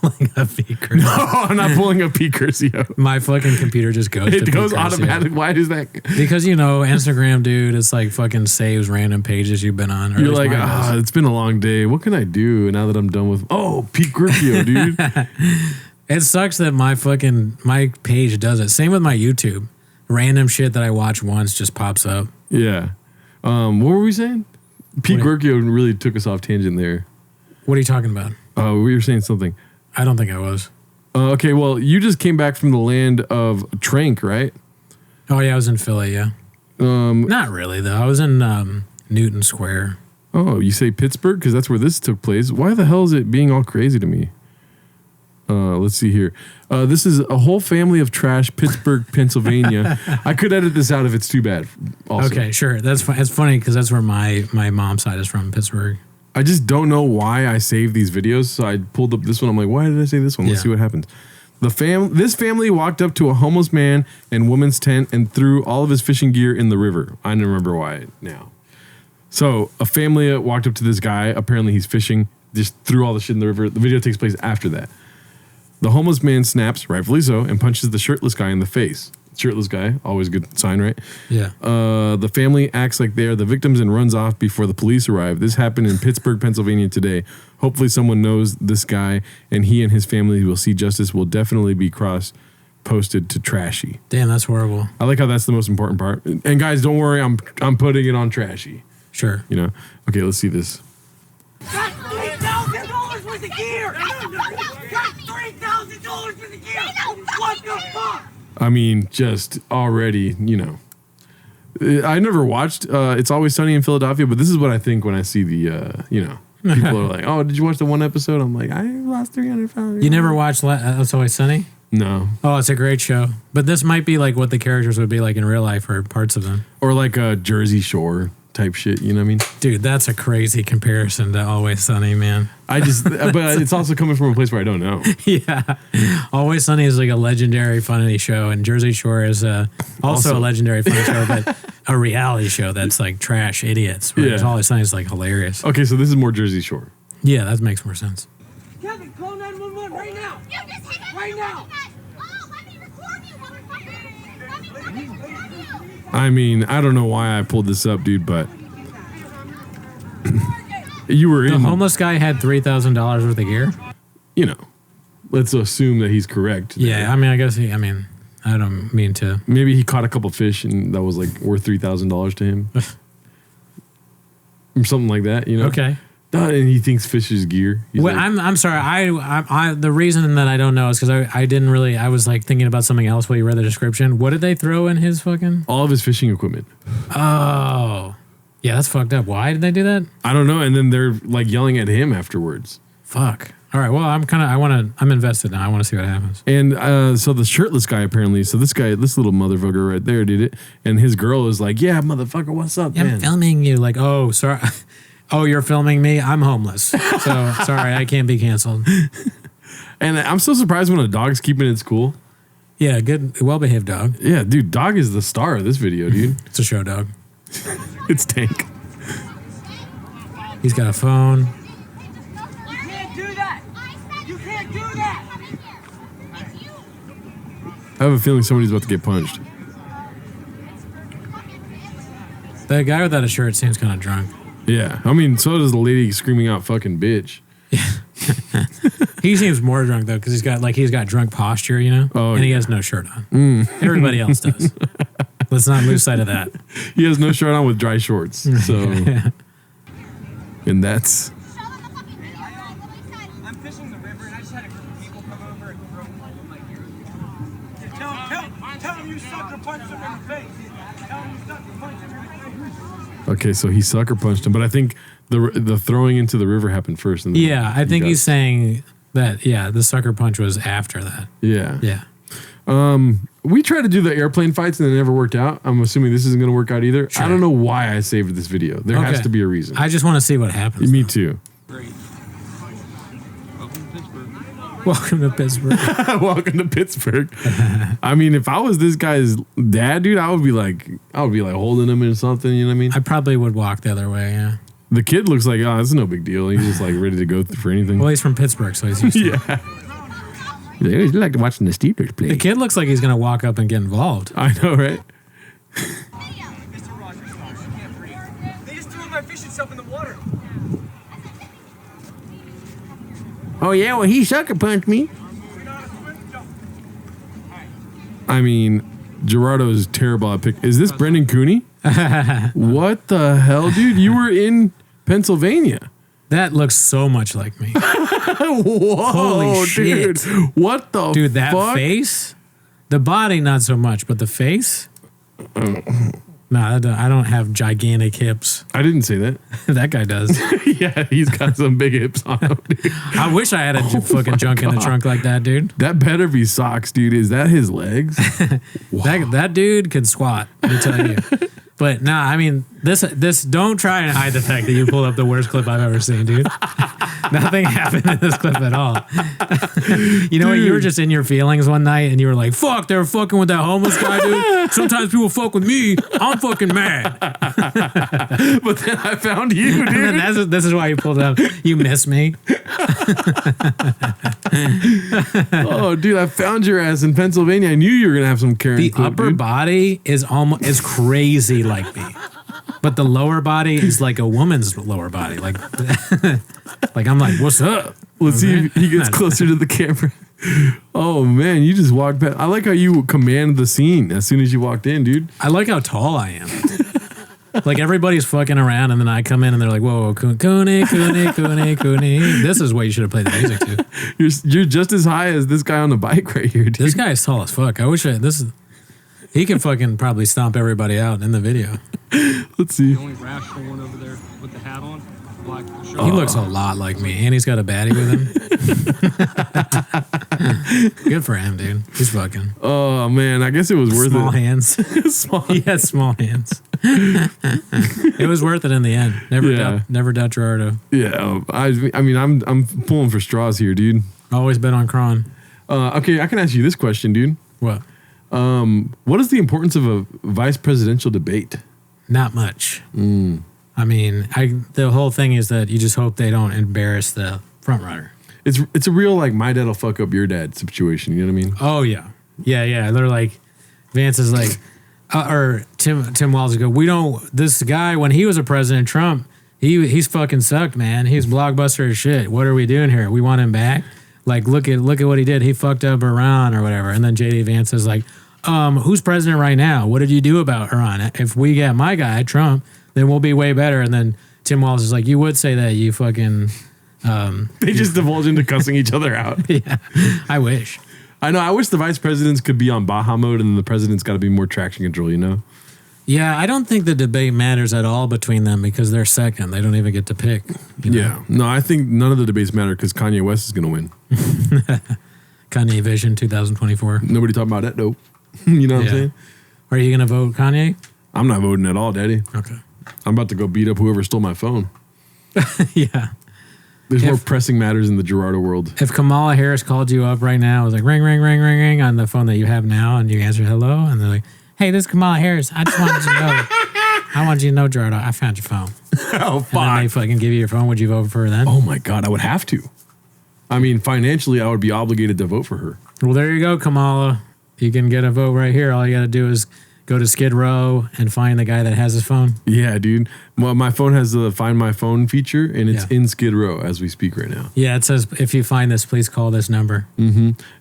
Pulling up P-Curse. No, I'm not pulling up P-Curse, yo. My fucking computer just goes to It goes P-Curse, automatic. yeah. Why does that? Because, Instagram, dude, it's like fucking saves random pages you've been on. You're like, it's been a long day. What can I do now that I'm done with? Oh, Pete Griffio, dude. It sucks that my page does it. Same with my YouTube. Random shit that I watch once just pops up. Yeah. What were we saying? Pete Griffio really took us off tangent there. What are you talking about? We were saying something. I don't think I was. Okay, well, you just came back from the land of Trank, right? Oh, yeah, I was in Philly, yeah. Not really, though. I was in Newton Square. Oh, you say Pittsburgh? Because that's where this took place. Why the hell is it being all crazy to me? Let's see here. This is a whole family of trash, Pittsburgh, Pennsylvania. I could edit this out if it's too bad. Also. Okay, sure. That's It's funny because that's where my mom's side is from, Pittsburgh. I just don't know why I saved these videos. So I pulled up this one. I'm like, why did I save this one? Let's see what happens. This family walked up to a homeless man and woman's tent and threw all of his fishing gear in the river. I don't remember why now. So a family walked up to this guy. Apparently he's fishing. Just threw all the shit in the river. The video takes place after that. The homeless man snaps, rightfully so, and punches the shirtless guy in the face. Shirtless guy, always a good sign, right? Yeah. The family acts like they are the victims and runs off before the police arrive. This happened in Pittsburgh, Pennsylvania today. Hopefully someone knows this guy and he and his family will see justice. Will definitely be posted to Trashy. Damn, that's horrible. I like how that's the most important part. And guys, don't worry, I'm putting it on Trashy. Sure. Okay, let's see this. Got $3,000 worth of gear! Got $3,000 worth of gear! What the fuck? I mean, just already, I never watched It's Always Sunny in Philadelphia, but this is what I think when I see the, People are like, "Oh, did you watch the one episode?" I'm like, "I lost 300 pounds." You never watched It's Always Sunny? No. Oh, it's a great show. But this might be like what the characters would be like in real life or parts of them. Or like a Jersey Shore type shit. You know what I mean? Dude, that's a crazy comparison to Always Sunny, man. But it's also coming from a place where I don't know. Yeah. Always Sunny is like a legendary funny show, and Jersey Shore is also a legendary funny show, but a reality show that's like trash idiots. Whereas Always Sunny is like hilarious. Okay, so this is more Jersey Shore. Yeah, that makes more sense. Kevin, call 911 right now. You just hit it Right now. Oh, let me record you, motherfucker. Let me record you. I mean, I don't know why I pulled this up, dude, but you were The in. homeless guy had $3,000 worth of gear? You know, let's assume that he's correct. Yeah, I mean, I don't mean to. Maybe he caught a couple fish and that was like worth $3,000 to him. Or something like that, you know? Okay. And he thinks fish is gear. He's Well, like, I'm sorry. I the reason that I don't know is because I didn't really. I was like thinking about something else while you read the description. What did they throw in his fucking? all of his fishing equipment. Oh, yeah, that's fucked up. Why did they do that? I don't know. And then they're like yelling at him afterwards. Fuck. All right. Well, I'm invested now. I want to see what happens. And so the shirtless guy apparently, this little motherfucker right there did it. And his girl is like, yeah, motherfucker, what's up, I'm man? filming you. Like, oh, sorry. Oh, you're filming me? I'm homeless. So sorry, I can't be canceled. And I'm so surprised when a dog's keeping its cool. Yeah, good, well-behaved dog. Yeah, dude, dog is the star of this video, dude. It's a show dog. It's Tank. He's got a phone. You can't do that. You can't do that. I have a feeling somebody's about to get punched. The guy without a shirt seems kind of drunk. Yeah, I mean, so does the lady screaming out "fucking bitch." He seems more drunk though, because he's got drunk posture, you know. Oh, and he yeah. has no shirt on. Everybody else does. Let's not lose sight of that. He has no shirt on with dry shorts. So, and that's I'm fishing the river and I just had a group of people come over and throw my gear. Tell him you sucker punched him in the face. Tell him you sucker punched him in the face. okay. So he sucker punched him, but I think the throwing into the river happened first. And then Yeah, I think got- he's saying that. Yeah, the sucker punch was after that. Yeah. Yeah. We tried to do the airplane fights and it never worked out. I'm assuming this isn't going to work out either. Sure. I don't know why I saved this video. There has Okay. to be a reason. I just want to see what happens. Me too. Welcome to Pittsburgh. Welcome to Pittsburgh. I mean, if I was this guy's dad, dude, I would be like holding him or something. You know what I mean? I probably would walk the other way. Yeah. The kid looks like, oh, it's no big deal. He's just like ready to go for anything. Well, he's from Pittsburgh, so he's used to it. Yeah. They like watching the Steelers play. The kid looks like he's gonna walk up and get involved. I know, right? Mr. Rogers, you can't breathe. They just threw my fishing stuff in the water. Oh yeah, well he sucker punched me. I mean, Gerardo's terrible at pick. Is this Brendan Cooney? What the hell, dude? You were in Pennsylvania. That looks so much like me. Whoa, Holy shit. dude! What the Dude, that fuck? face? The body, not so much, but the face? No, I don't have gigantic hips. I didn't say that. That guy does. Yeah, he's got some big hips on him. Dude. I wish I had a fucking junk in the trunk like that, dude. That better be socks, dude. Is that his legs? That dude can squat, let me tell you. But nah, I mean, this don't try and hide the fact that you pulled up the worst clip I've ever seen, dude. Nothing happened in this clip at all. You know what? You were just in your feelings one night and you were like, fuck, they were fucking with that homeless guy, dude. Sometimes people fuck with me. I'm fucking mad. But then I found you, And then dude. this is why you pulled it up. You miss me. Oh, dude, I found your ass in Pennsylvania. I knew you were gonna have some Karen. The clip, upper dude. body is almost crazy like me, but the lower body is like a woman's lower body. Like I'm like, what's up? Let's see if he gets closer to the camera. Oh man, you just walked past. I like how you command the scene as soon as you walked in, dude. I like how tall I am. Like everybody's fucking around, and then I come in, and they're like, "Whoa, Cooney, Cooney, Cooney." This is what you should have played the music to. You're just as high as this guy on the bike right here, dude. This guy is tall as fuck. I wish he could fucking probably stomp everybody out in the video. Let's see. The only rational one over there with the hat on. black shirt. He looks a lot like me, and he's got a baddie with him. Good for him, dude. He's fucking Oh man, I guess it was worth small it. hands. Small. He has small hands. It was worth it in the end. Never doubt Gerardo. Yeah, I mean, I'm pulling for straws here, dude. Always been on Kron. Okay, I can ask you this question, dude. What? What is the importance of a vice presidential debate? Not much. I mean, the whole thing is that you just hope they don't embarrass the front runner. It's a real like my dad'll fuck up your dad situation. You know what I mean? Oh yeah, yeah. They're like, Vance is like, or Tim Walz go. We don't. This guy when he was a president, Trump, he's fucking sucked, man. He's blockbuster as shit. What are we doing here? We want him back. Like look at what he did. He fucked up Iran or whatever. And then JD Vance is like, who's president right now? What did you do about Iran? If we get my guy Trump, then we'll be way better. And then Tim Walz is like, you would say that, you fucking. They just divulge into cussing each other out. Yeah, I wish. I know. I wish the vice presidents could be on Baja mode, and the president's got to be more traction control. You know? Yeah, I don't think the debate matters at all between them because they're second. They don't even get to pick. You know? Yeah. No, I think none of the debates matter because Kanye West is going to win. Kanye Vision 2024. Nobody talking about that though. You know what I'm saying? Are you gonna vote Kanye? I'm not voting at all, Daddy. Okay. I'm about to go beat up whoever stole my phone. Yeah. There's more If- pressing matters in the Gerardo world. If Kamala Harris called you up right now, it was like ring, ring, ring, ring, ring on the phone that you have now, and you answer hello, and they're like, "Hey, this is Kamala Harris. I just wanted you to know. I wanted you to know, Gerardo. I found your phone." Oh, And then they fucking give you your phone. Would you vote for her then? Oh my God, I would have to. I mean, financially, I would be obligated to vote for her. Well, there you go, Kamala. You can get a vote right here. All you got to do is go to Skid Row and find the guy that has his phone. Yeah, dude. Well, my phone has the Find My Phone feature, and it's Yeah. in Skid Row as we speak right now. Yeah, it says, if you find this, please call this number.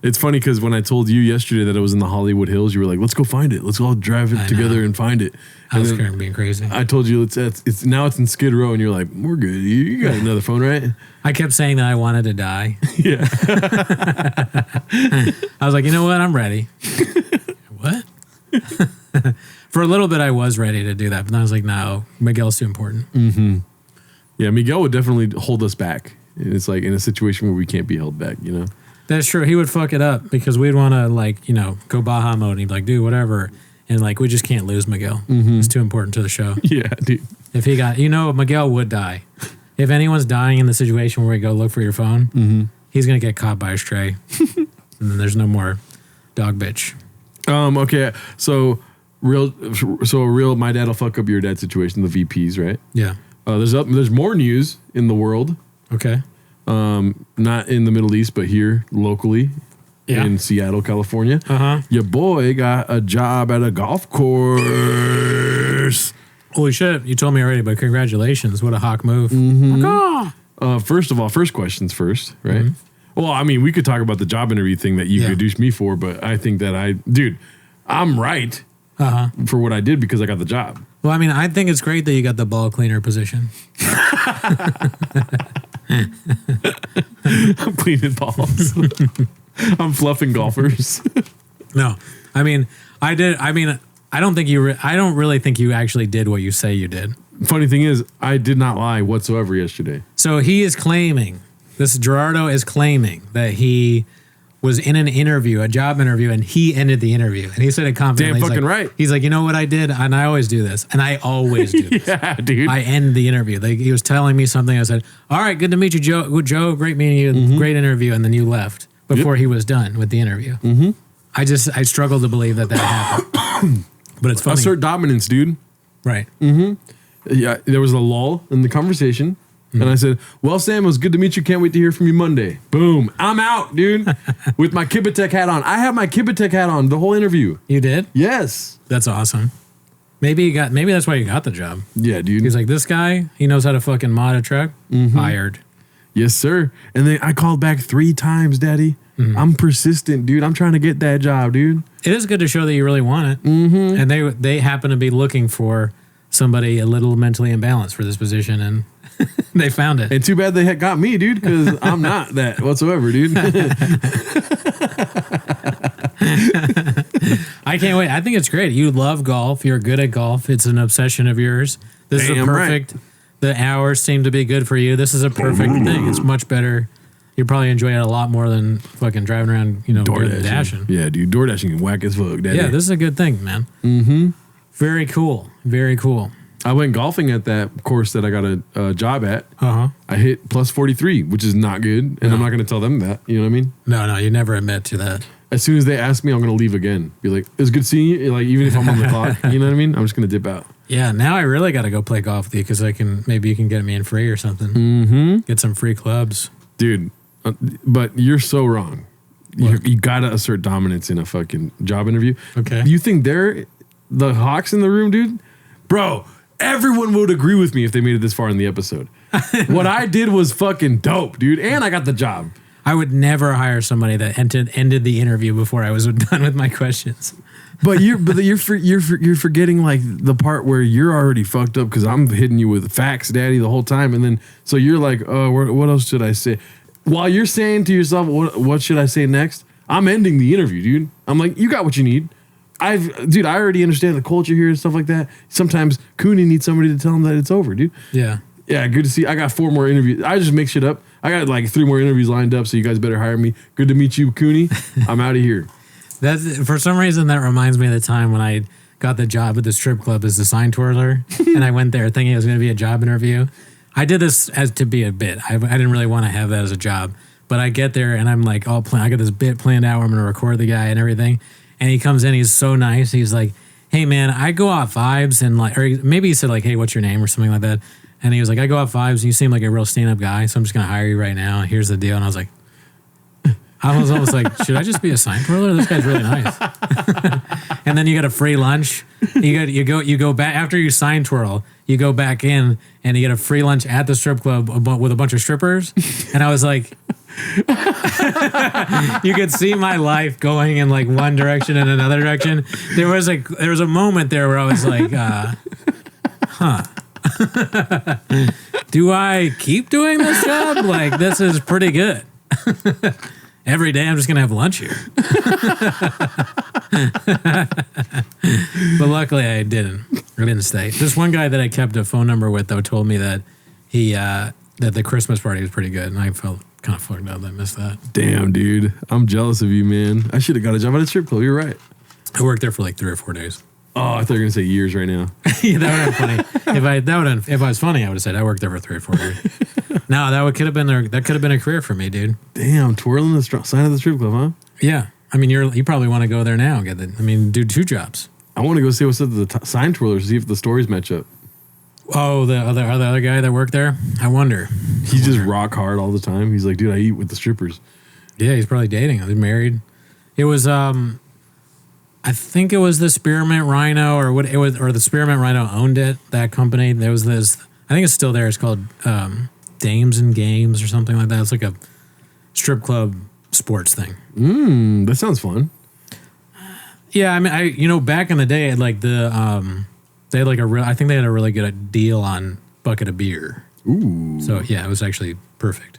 It's funny because when I told you yesterday that it was in the Hollywood Hills, you were like, "Let's go find it. Let's all drive it I together know. and find it." I And was then scared of being crazy. I told you it's now it's in Skid Row, and you're like, "We're good. You got another phone, right?" I kept saying that I wanted to die. Yeah. I was like, you know what? I'm ready. What? For a little bit, I was ready to do that, but then I was like, no, Miguel's too important. Yeah, Miguel would definitely hold us back. It's like in a situation where we can't be held back, you know? That's true. He would fuck it up because we'd want to, like, you know, go Baja mode. And he'd be like, dude, whatever. And, like, we just can't lose Miguel. It's too important to the show. Yeah, dude. If he got, you know, Miguel would die. If anyone's dying in the situation where we go look for your phone, he's going to get caught by a stray. And then there's no more dog bitch. Okay, so real my dad'll fuck up your dad situation, the VPs, right? Yeah. There's more news in the world, Okay. not in the Middle East, but here locally Yeah. in Seattle, California. Uh-huh. Your boy got a job at a golf course. Holy shit. You told me already, but congratulations. What a hawk move. First of all, first questions first, right? Well, I mean, we could talk about the job interview thing that you Yeah. reduced me for, but I think that I'm right for what I did because I got the job. Well, I mean, I think it's great that you got the ball cleaner position. I'm cleaning balls. I'm fluffing golfers. No, I mean, I did. I mean, I don't think you. I don't really think you actually did what you say you did. Funny thing is, I did not lie whatsoever yesterday. So he is claiming. This Gerardo is claiming that he was in an interview, a job interview, and he ended the interview. And he said it confidently. Damn He's fucking like, right. He's like, you know what I did? And I always do this. And I always do this. Yeah, dude. I end the interview. Like, he was telling me something. I said, all right, good to meet you, Joe. Good, Joe, great meeting you. Great interview. And then you left before he was done with the interview. I struggle to believe that happened. But it's funny. Assert dominance, dude. Right. Yeah, there was a lull in the conversation. And I said, well, Sam, it was good to meet you. Can't wait to hear from you Monday. Boom. I'm out, dude. With my Kibitek hat on. I have my Kibitek hat on the whole interview. You did? Yes. That's awesome. Maybe that's why you got the job. Yeah, dude. He's like, this guy, he knows how to fucking mod a truck. Hired. Yes, sir. And then I called back 3 times, Daddy. I'm persistent, dude. I'm trying to get that job, dude. It is good to show that you really want it. And they happen to be looking for somebody a little mentally imbalanced for this position, and they found it. And too bad they had got me, dude, because I'm not that whatsoever, dude. I can't wait. I think it's great. You love golf. You're good at golf. It's an obsession of yours. This is a Damn right. The hours seem to be good for you. This is a perfect thing. It's much better. You probably enjoy it a lot more than fucking driving around, doing the dashing. Yeah, dude, door dashing can whack as fuck, daddy. Yeah, this is a good thing, man. Mm-hmm. Very cool. Very cool. I went golfing at that course that I got a job at. Uh-huh. I hit plus 43, which is not good, and I'm not going to tell them that. You know what I mean? No, you never admit to that. As soon as they ask me, I'm going to leave again. Be like, it was good seeing you. Like, even if I'm on the clock, you know what I mean? I'm just going to dip out. Yeah, now I really got to go play golf with you because maybe you can get me in free or something. Mm-hmm. Get some free clubs. Dude, but you're so wrong. You got to assert dominance in a fucking job interview. Okay. You think they're the hawks in the room, dude? Bro, everyone would agree with me if they made it this far in the episode. What I did was fucking dope, dude. And I got the job. I would never hire somebody that ended the interview before I was done with my questions. But you're forgetting like the part where you're already fucked up because I'm hitting you with facts, daddy, the whole time, and then so you're like, oh, what else should I say? While you're saying to yourself, what should I say next? I'm ending the interview, dude. I'm like, you got what you need. I already understand the culture here and stuff like that. Sometimes Cooney needs somebody to tell him that it's over, dude. Yeah. Yeah, good to see. I got 4 more interviews. I just make shit up. I got like 3 more interviews lined up, so you guys better hire me. Good to meet you, Cooney. I'm out of here. That's for some reason that reminds me of the time when I got the job at the strip club as the sign twirler, and I went there thinking it was going to be a job interview. I did this as to be a bit. I didn't really want to have that as a job, but I get there and I'm like all planned. I got this bit planned out where I'm going to record the guy and everything, and he comes in. He's so nice. He's like, "Hey man, I go off vibes," and like, or maybe he said like, "Hey, what's your name?" or something like that. And he was like, "I go off vibes, and you seem like a real stand-up guy, so I'm just going to hire you right now. Here's the deal." And I was like, I was almost like, should I just be a sign twirler? This guy's really nice. And then you get a free lunch. You go back after you sign twirl. You go back in and you get a free lunch at the strip club with a bunch of strippers. And I was like, you could see my life going in like one direction and another direction. There was a moment there where I was like, do I keep doing this job? Like, this is pretty good. Every day I'm just going to have lunch here. But luckily I didn't. I didn't stay. This one guy that I kept a phone number with, though, told me that that the Christmas party was pretty good. And I felt kind of fucked up that I missed that. Damn, dude. I'm jealous of you, man. I should have got a job at a strip club. You're right. I worked there for like 3 or 4 days. Oh, I thought you were going to say years right now. Yeah, that would have been funny. If I was funny, I would have said I worked there for 3 or 4 years. No, that could have been a career for me, dude. Damn, twirling the sign of the strip club, huh? Yeah, I mean, you probably want to go there now and do 2 jobs. I want to go see what's up with the sign twirlers, see if the stories match up. Oh, the other guy that worked there? I wonder. He's just rock hard all the time. He's like, dude, I eat with the strippers. Yeah, he's probably dating. He's married. It was I think it was the Spearmint Rhino or the Spearmint Rhino owned it. That company. There was this. I think it's still there. It's called Dames and Games or something like that. It's like a strip club sports thing. That sounds fun. Yeah, I mean, back in the day, like they had like I think they had a really good deal on bucket of beer. Ooh. So yeah, it was actually perfect.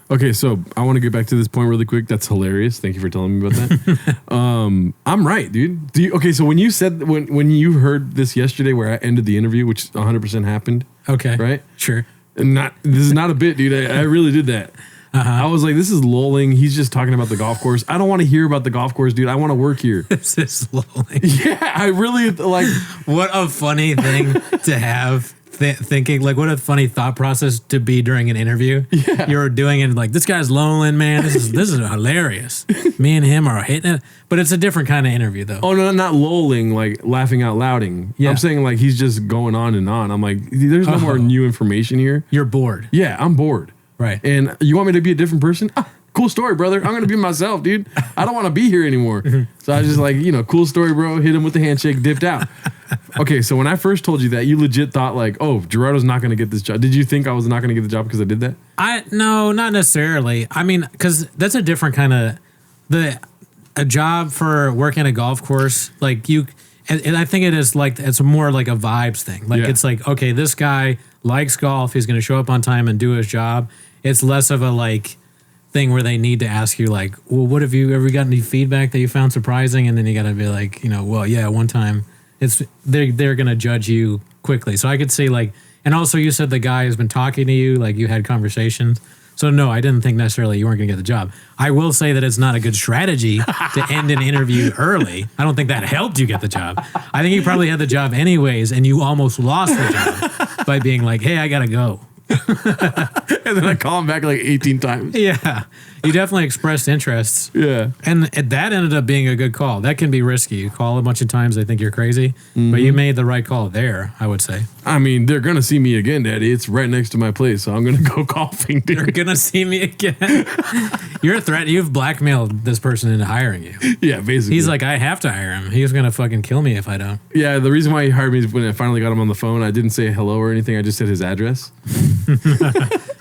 Okay, so I want to get back to this point really quick. That's hilarious. Thank you for telling me about that. I'm right, dude. Okay, so when you said when you heard this yesterday, where I ended the interview, which 100% happened. Okay, right? Sure. And this is not a bit, dude. I really did that. Uh-huh. I was like, this is lulling. He's just talking about the golf course. I don't want to hear about the golf course, dude. I want to work here. This is lulling. Yeah, I really like. What a funny thing to have. Thinking like what a funny thought process to be during an interview. Yeah. You're doing it like this guy's lolling, man. This is hilarious. Me and him are hitting it, but it's a different kind of interview though. Oh no, not lolling, like laughing out louding. Yeah. I'm saying like he's just going on and on. I'm like, there's no more new information here. You're bored. Yeah, I'm bored. Right. And you want me to be a different person? Cool story, brother. I'm gonna be myself, dude. I don't want to be here anymore. So I just like, cool story, bro. Hit him with the handshake, dipped out. Okay, so when I first told you that, you legit thought like, oh, Gerardo's not gonna get this job. Did you think I was not gonna get the job because I did that? No, not necessarily. I mean, because that's a different kind of a job for working a golf course. Like and I think it is like it's more like a vibes thing. Like It's like, okay, this guy likes golf. He's gonna show up on time and do his job. It's less of a like thing where they need to ask you like, well, what have you ever gotten any feedback that you found surprising? And then you got to be like, well, yeah, one time they're going to judge you quickly. So I could see like And also, you said the guy has been talking to you, like you had conversations. So no, I didn't think necessarily you weren't going to get the job. I will say that it's not a good strategy to end an interview early. I don't think that helped you get the job. I think you probably had the job anyways, and you almost lost the job by being like, "Hey, I gotta go." And then I call him back like 18 times. Yeah, you definitely expressed interests. Yeah. And that ended up being a good call. That can be risky. You call a bunch of times, they think you're crazy, but you made the right call there, I would say. I mean, they're going to see me again, Daddy. It's right next to my place, so I'm going to go golfing, dude. They're going to see me again. You're a threat. You've blackmailed this person into hiring you. Yeah, basically. He's like, I have to hire him. He's going to fucking kill me if I don't. Yeah, the reason why he hired me is when I finally got him on the phone, I didn't say hello or anything. I just said his address.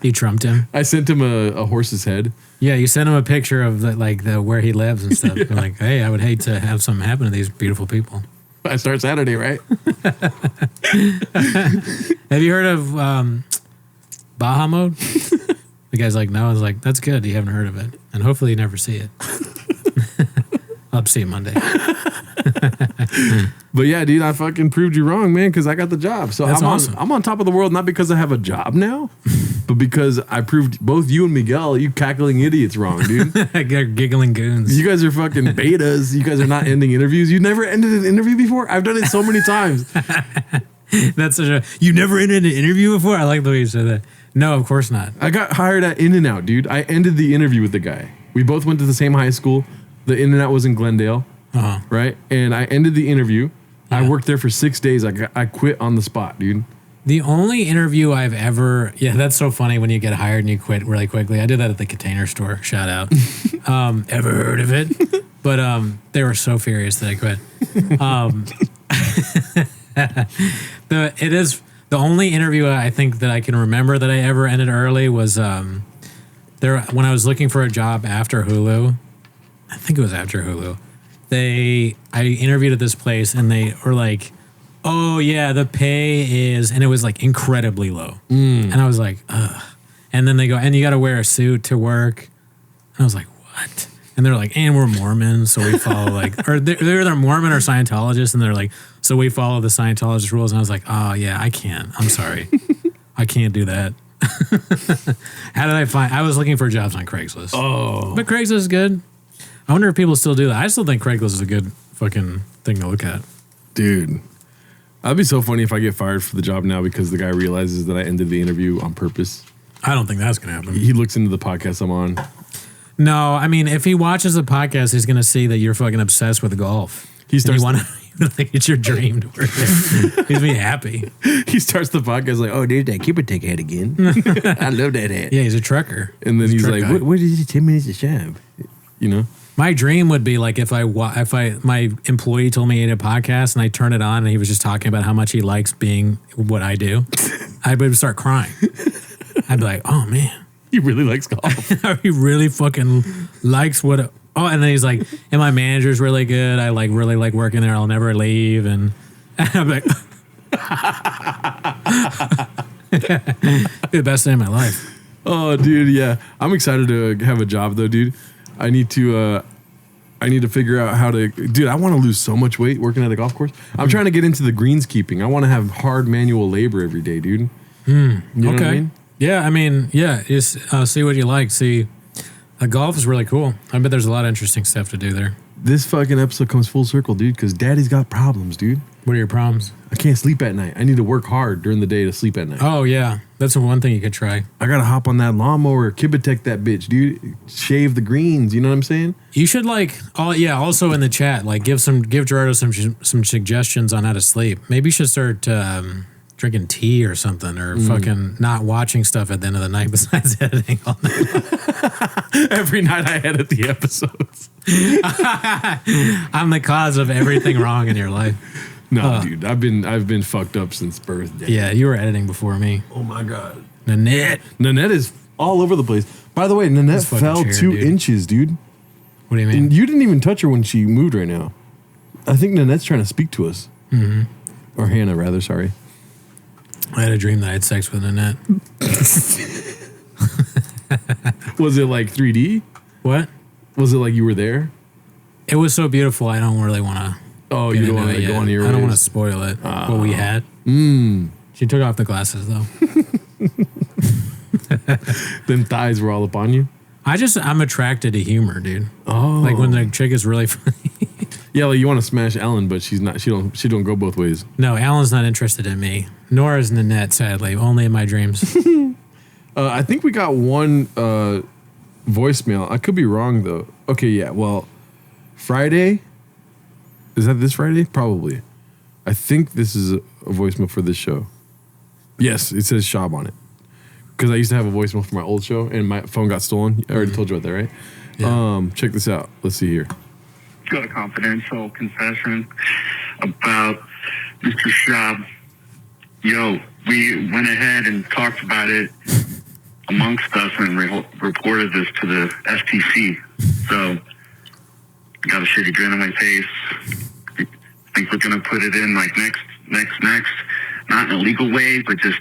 You trumped him. I sent him a horse's head. Yeah, you sent him a picture of the where he lives and stuff. You're like, hey, I would hate to have something happen to these beautiful people. I start Saturday, right? Have you heard of Baja Mode? The guy's like, no. I was like, that's good. You haven't heard of it. And hopefully you never see it. I'll see you Monday. But yeah, dude, I fucking proved you wrong, man, because I got the job. So That's awesome. I'm on top of the world, not because I have a job now, but because I proved both you and Miguel, you cackling idiots, wrong, dude. Giggling goons. You guys are fucking betas. You guys are not ending interviews. You never ended an interview before? I've done it so many times. That's such a. You never ended an interview before? I like the way you said that. No, of course not. I got hired at In-N-Out, dude. I ended the interview with the guy. We both went to the same high school. The In-N-Out was in Glendale, right? And I ended the interview. Yeah. I worked there for 6 days. I quit on the spot, dude. The only interview I've ever... Yeah, that's so funny when you get hired and you quit really quickly. I did that at the Container Store. Shout out. Ever heard of it? But they were so furious that I quit. It is... The only interview I think that I can remember that I ever ended early was there when I was looking for a job after Hulu. I think it was after Hulu. I interviewed at this place and they were like, "Oh yeah, the pay is," and it was like incredibly low. And I was like, "Ugh." And then they go, "And you got to wear a suit to work." And I was like, "What?" And they're like, "And we're Mormons, so we follow like," or they're either Mormon or Scientologist, and they're like, "So we follow the Scientologist rules." And I was like, "Oh yeah, I can't. I'm sorry, I can't do that." How did I find? I was looking for jobs on Craigslist. Oh, but Craigslist is good. I wonder if people still do that. I still think Craigslist is a good fucking thing to look at. dude. That'd be so funny if I get fired for the job now because the guy realizes that I ended the interview on purpose. I don't think that's gonna happen. He looks into the podcast I'm on. No, I mean, if he watches the podcast, he's gonna see that you're fucking obsessed with golf. He starts. You want to think it's your dream to work there. He's gonna be happy. He starts the podcast like, "Oh, there's that Kippertech hat again. I love that hat." Yeah, he's a trucker. And then he's a like, truck guy. "What is it? 10 minutes a job?" You know. My dream would be like if my employee told me he had a podcast and I turned it on and he was just talking about how much he likes being what I do, I would start crying. I'd be like, "Oh man, He really likes golf. he really fucking likes what." Oh, and then he's like, "And my manager's really good. I like really like working there. I'll never leave." And I'm like, the best day of my life. Oh, dude, yeah. I'm excited to have a job though, dude. I need to figure out how to. Dude, I want to lose so much weight working at a golf course. I'm trying to get into the greenskeeping. I want to have hard manual labor every day, dude. You know what I mean? Yeah, I mean, yeah. Just see what you like. See, golf is really cool. I bet there's a lot of interesting stuff to do there. This fucking episode comes full circle, dude, because Daddy's got problems, dude. What are your problems? I can't sleep at night. I need to work hard during the day to sleep at night. Oh yeah, that's the one thing you could try. I gotta hop on that lawnmower, Kibitech that bitch, dude. Shave the greens. You know what I'm saying? You should also in the chat, like give Gerardo some suggestions on how to sleep. Maybe you should start drinking tea or something, or fucking not watching stuff at the end of the night besides editing all night. Every night I edit the episodes. I'm the cause of everything wrong in your life. No, dude, I've been fucked up since birth. Yeah, you were editing before me. Oh my god. Nanette Nanette is all over the place. By the way, Nanette This fucking fell chair, 2 dude. inches, dude. What do you mean? And you didn't even touch her when she moved right now. I think Nanette's trying to speak to us. Mm-hmm. Or Hannah, rather, sorry. I had a dream that I had sex with Nanette. Was it like 3D? What? Was it like you were there? It was so beautiful. I don't really want to. Oh, you don't want to go on your I don't want to ways? spoil it. What we had. She took off the glasses though. Them thighs were all up on you. I'm attracted to humor, dude. Oh, Like when the chick is really funny. yeah, like you want to smash Ellen, but she's not. She don't go both ways. No, Alan's not interested in me. Nor is Nanette, sadly. Only in my dreams. I think we got one voicemail. I could be wrong though. Okay, yeah. Well, Friday. Is that this Friday? Probably. I think this is a voicemail for this show. Yes, it says Shab on it. Because I used to have a voicemail for my old show and my phone got stolen. I already told you about that, right? Yeah. Check this out. Let's see here. Got a confidential confession about Mr. Shab. Yo, we went ahead and talked about it amongst us and reported this to the FTC. So, got a shitty grin on my face. I think we're gonna put it in like next. Not in a legal way, but just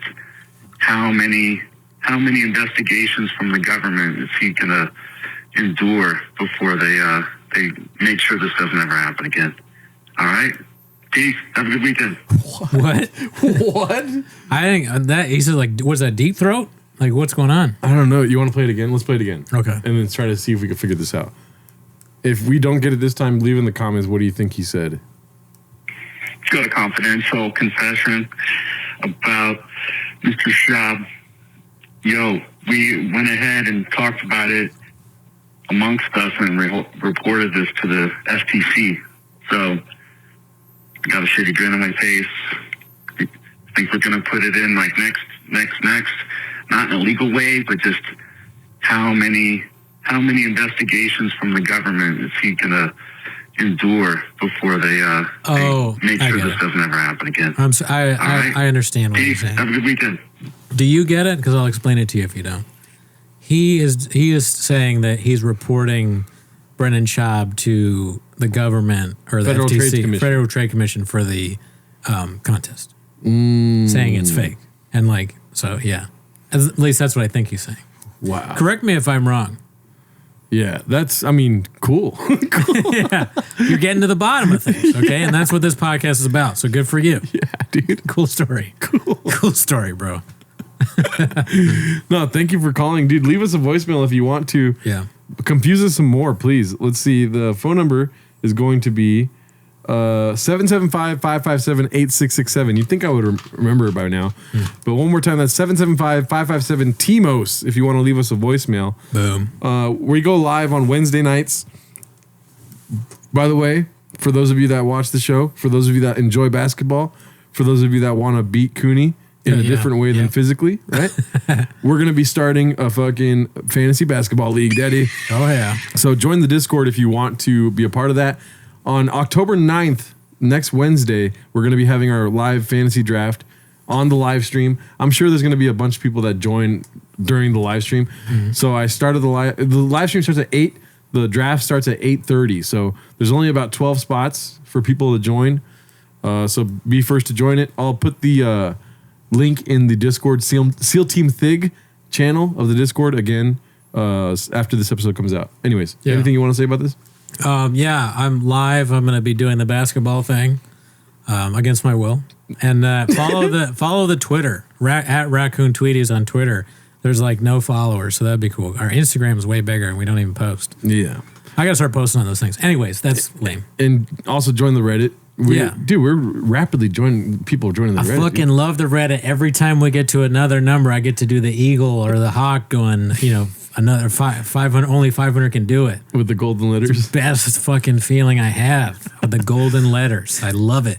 how many investigations from the government is he gonna endure before they make sure this doesn't ever happen again? All right, peace. Have a good weekend. What? What? I think that he said like, was that deep throat? Like, what's going on? I don't know. You want to play it again? Let's play it again. Okay. And then try to see if we can figure this out. If we don't get it this time, leave in the comments what do you think he said. Got a confidential confession about Mr. Shab. Yo, we went ahead and talked about it amongst us and reported this to the FTC. So, got a shitty grin on my face. I think we're gonna put it in like next. Not in a legal way, but just how many investigations from the government is he gonna endure before they make I sure get this it. doesn't ever happen again. I understand what you're Peace. saying. Have a good weekend. Do you get it? Because I'll explain it to you if you don't. He is saying that he's reporting Brennan Schaub to the government or the Federal Trade FTC, Commission. Federal Trade Commission for the contest, saying it's fake. And like, so yeah, at least that's what I think he's saying. Wow. Correct me if I'm wrong. Yeah, cool. Yeah, you're getting to the bottom of things, okay? And that's what this podcast is about. So good for you. Yeah, dude. Cool story. Cool story, bro. No, thank you for calling, dude. Leave us a voicemail if you want to. Yeah. Confuse us some more, please. Let's see. The phone number is going to be 775-557-8667. You'd think I would remember it by now. But one more time, that's 775-557-TMOS if you want to leave us a voicemail. Boom. We go live on Wednesday nights. By the way, for those of you that watch the show, for those of you that enjoy basketball, for those of you that want to beat Cooney in a different way than physically, right? We're going to be starting a fucking fantasy basketball league, Daddy. Oh, yeah. So join the Discord if you want to be a part of that. On October 9th, next Wednesday, we're going to be having our live fantasy draft on the live stream. I'm sure there's going to be a bunch of people that join during the live stream. So I started the live stream starts at 8. The draft starts at 8:30. So there's only about 12 spots for people to join. So be first to join it. I'll put the link in the Discord SEAL Team Thig channel of the Discord again after this episode comes out. Anyways, anything you want to say about this? Yeah, I'm live. I'm going to be doing the basketball thing against my will. And follow the Twitter, at Raccoon Tweeties on Twitter. There's like no followers, so that'd be cool. Our Instagram is way bigger and we don't even post. Yeah. I got to start posting on those things. Anyways, that's lame. And also join the Reddit. Dude, we're rapidly people joining the Reddit. I fucking love the Reddit. Every time we get to another number, I get to do the eagle or the hawk going, another 500, only 500 can do it. With the golden letters. Best fucking feeling I have with the golden letters. I love it.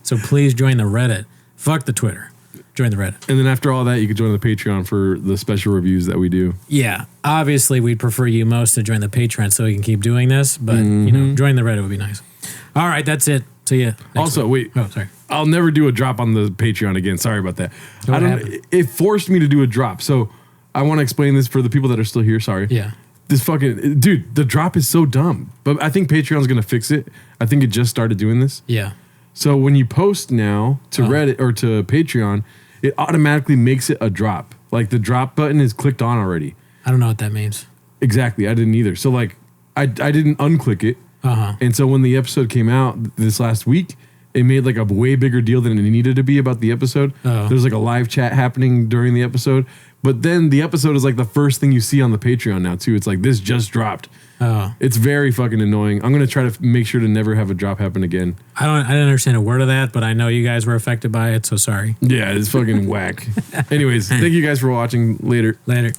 So please join the Reddit. Fuck the Twitter. Join the Reddit. And then after all that, you can join the Patreon for the special reviews that we do. Yeah. Obviously, we'd prefer you most to join the Patreon so we can keep doing this. But, join the Reddit would be nice. All right. That's it. See ya. Also, wait. Oh, sorry. I'll never do a drop on the Patreon again. Sorry about that. It forced me to do a drop. So I want to explain this for the people that are still here. Sorry. Yeah. This fucking dude, the drop is so dumb. But I think Patreon's gonna fix it. I think it just started doing this. Yeah. So when you post now to Reddit or to Patreon, it automatically makes it a drop. Like the drop button is clicked on already. I don't know what that means. Exactly. I didn't either. So like I didn't unclick it. Uh-huh. And so when the episode came out this last week, it made like a way bigger deal than it needed to be about the episode. Oh. There's like a live chat happening during the episode. But then the episode is like the first thing you see on the Patreon now too. It's like this just dropped. Oh, It's very fucking annoying. I'm gonna try to make sure to never have a drop happen again. I didn't understand a word of that, but I know you guys were affected by it, so sorry. Yeah, it's fucking whack. Anyways, thank you guys for watching. Later. Later.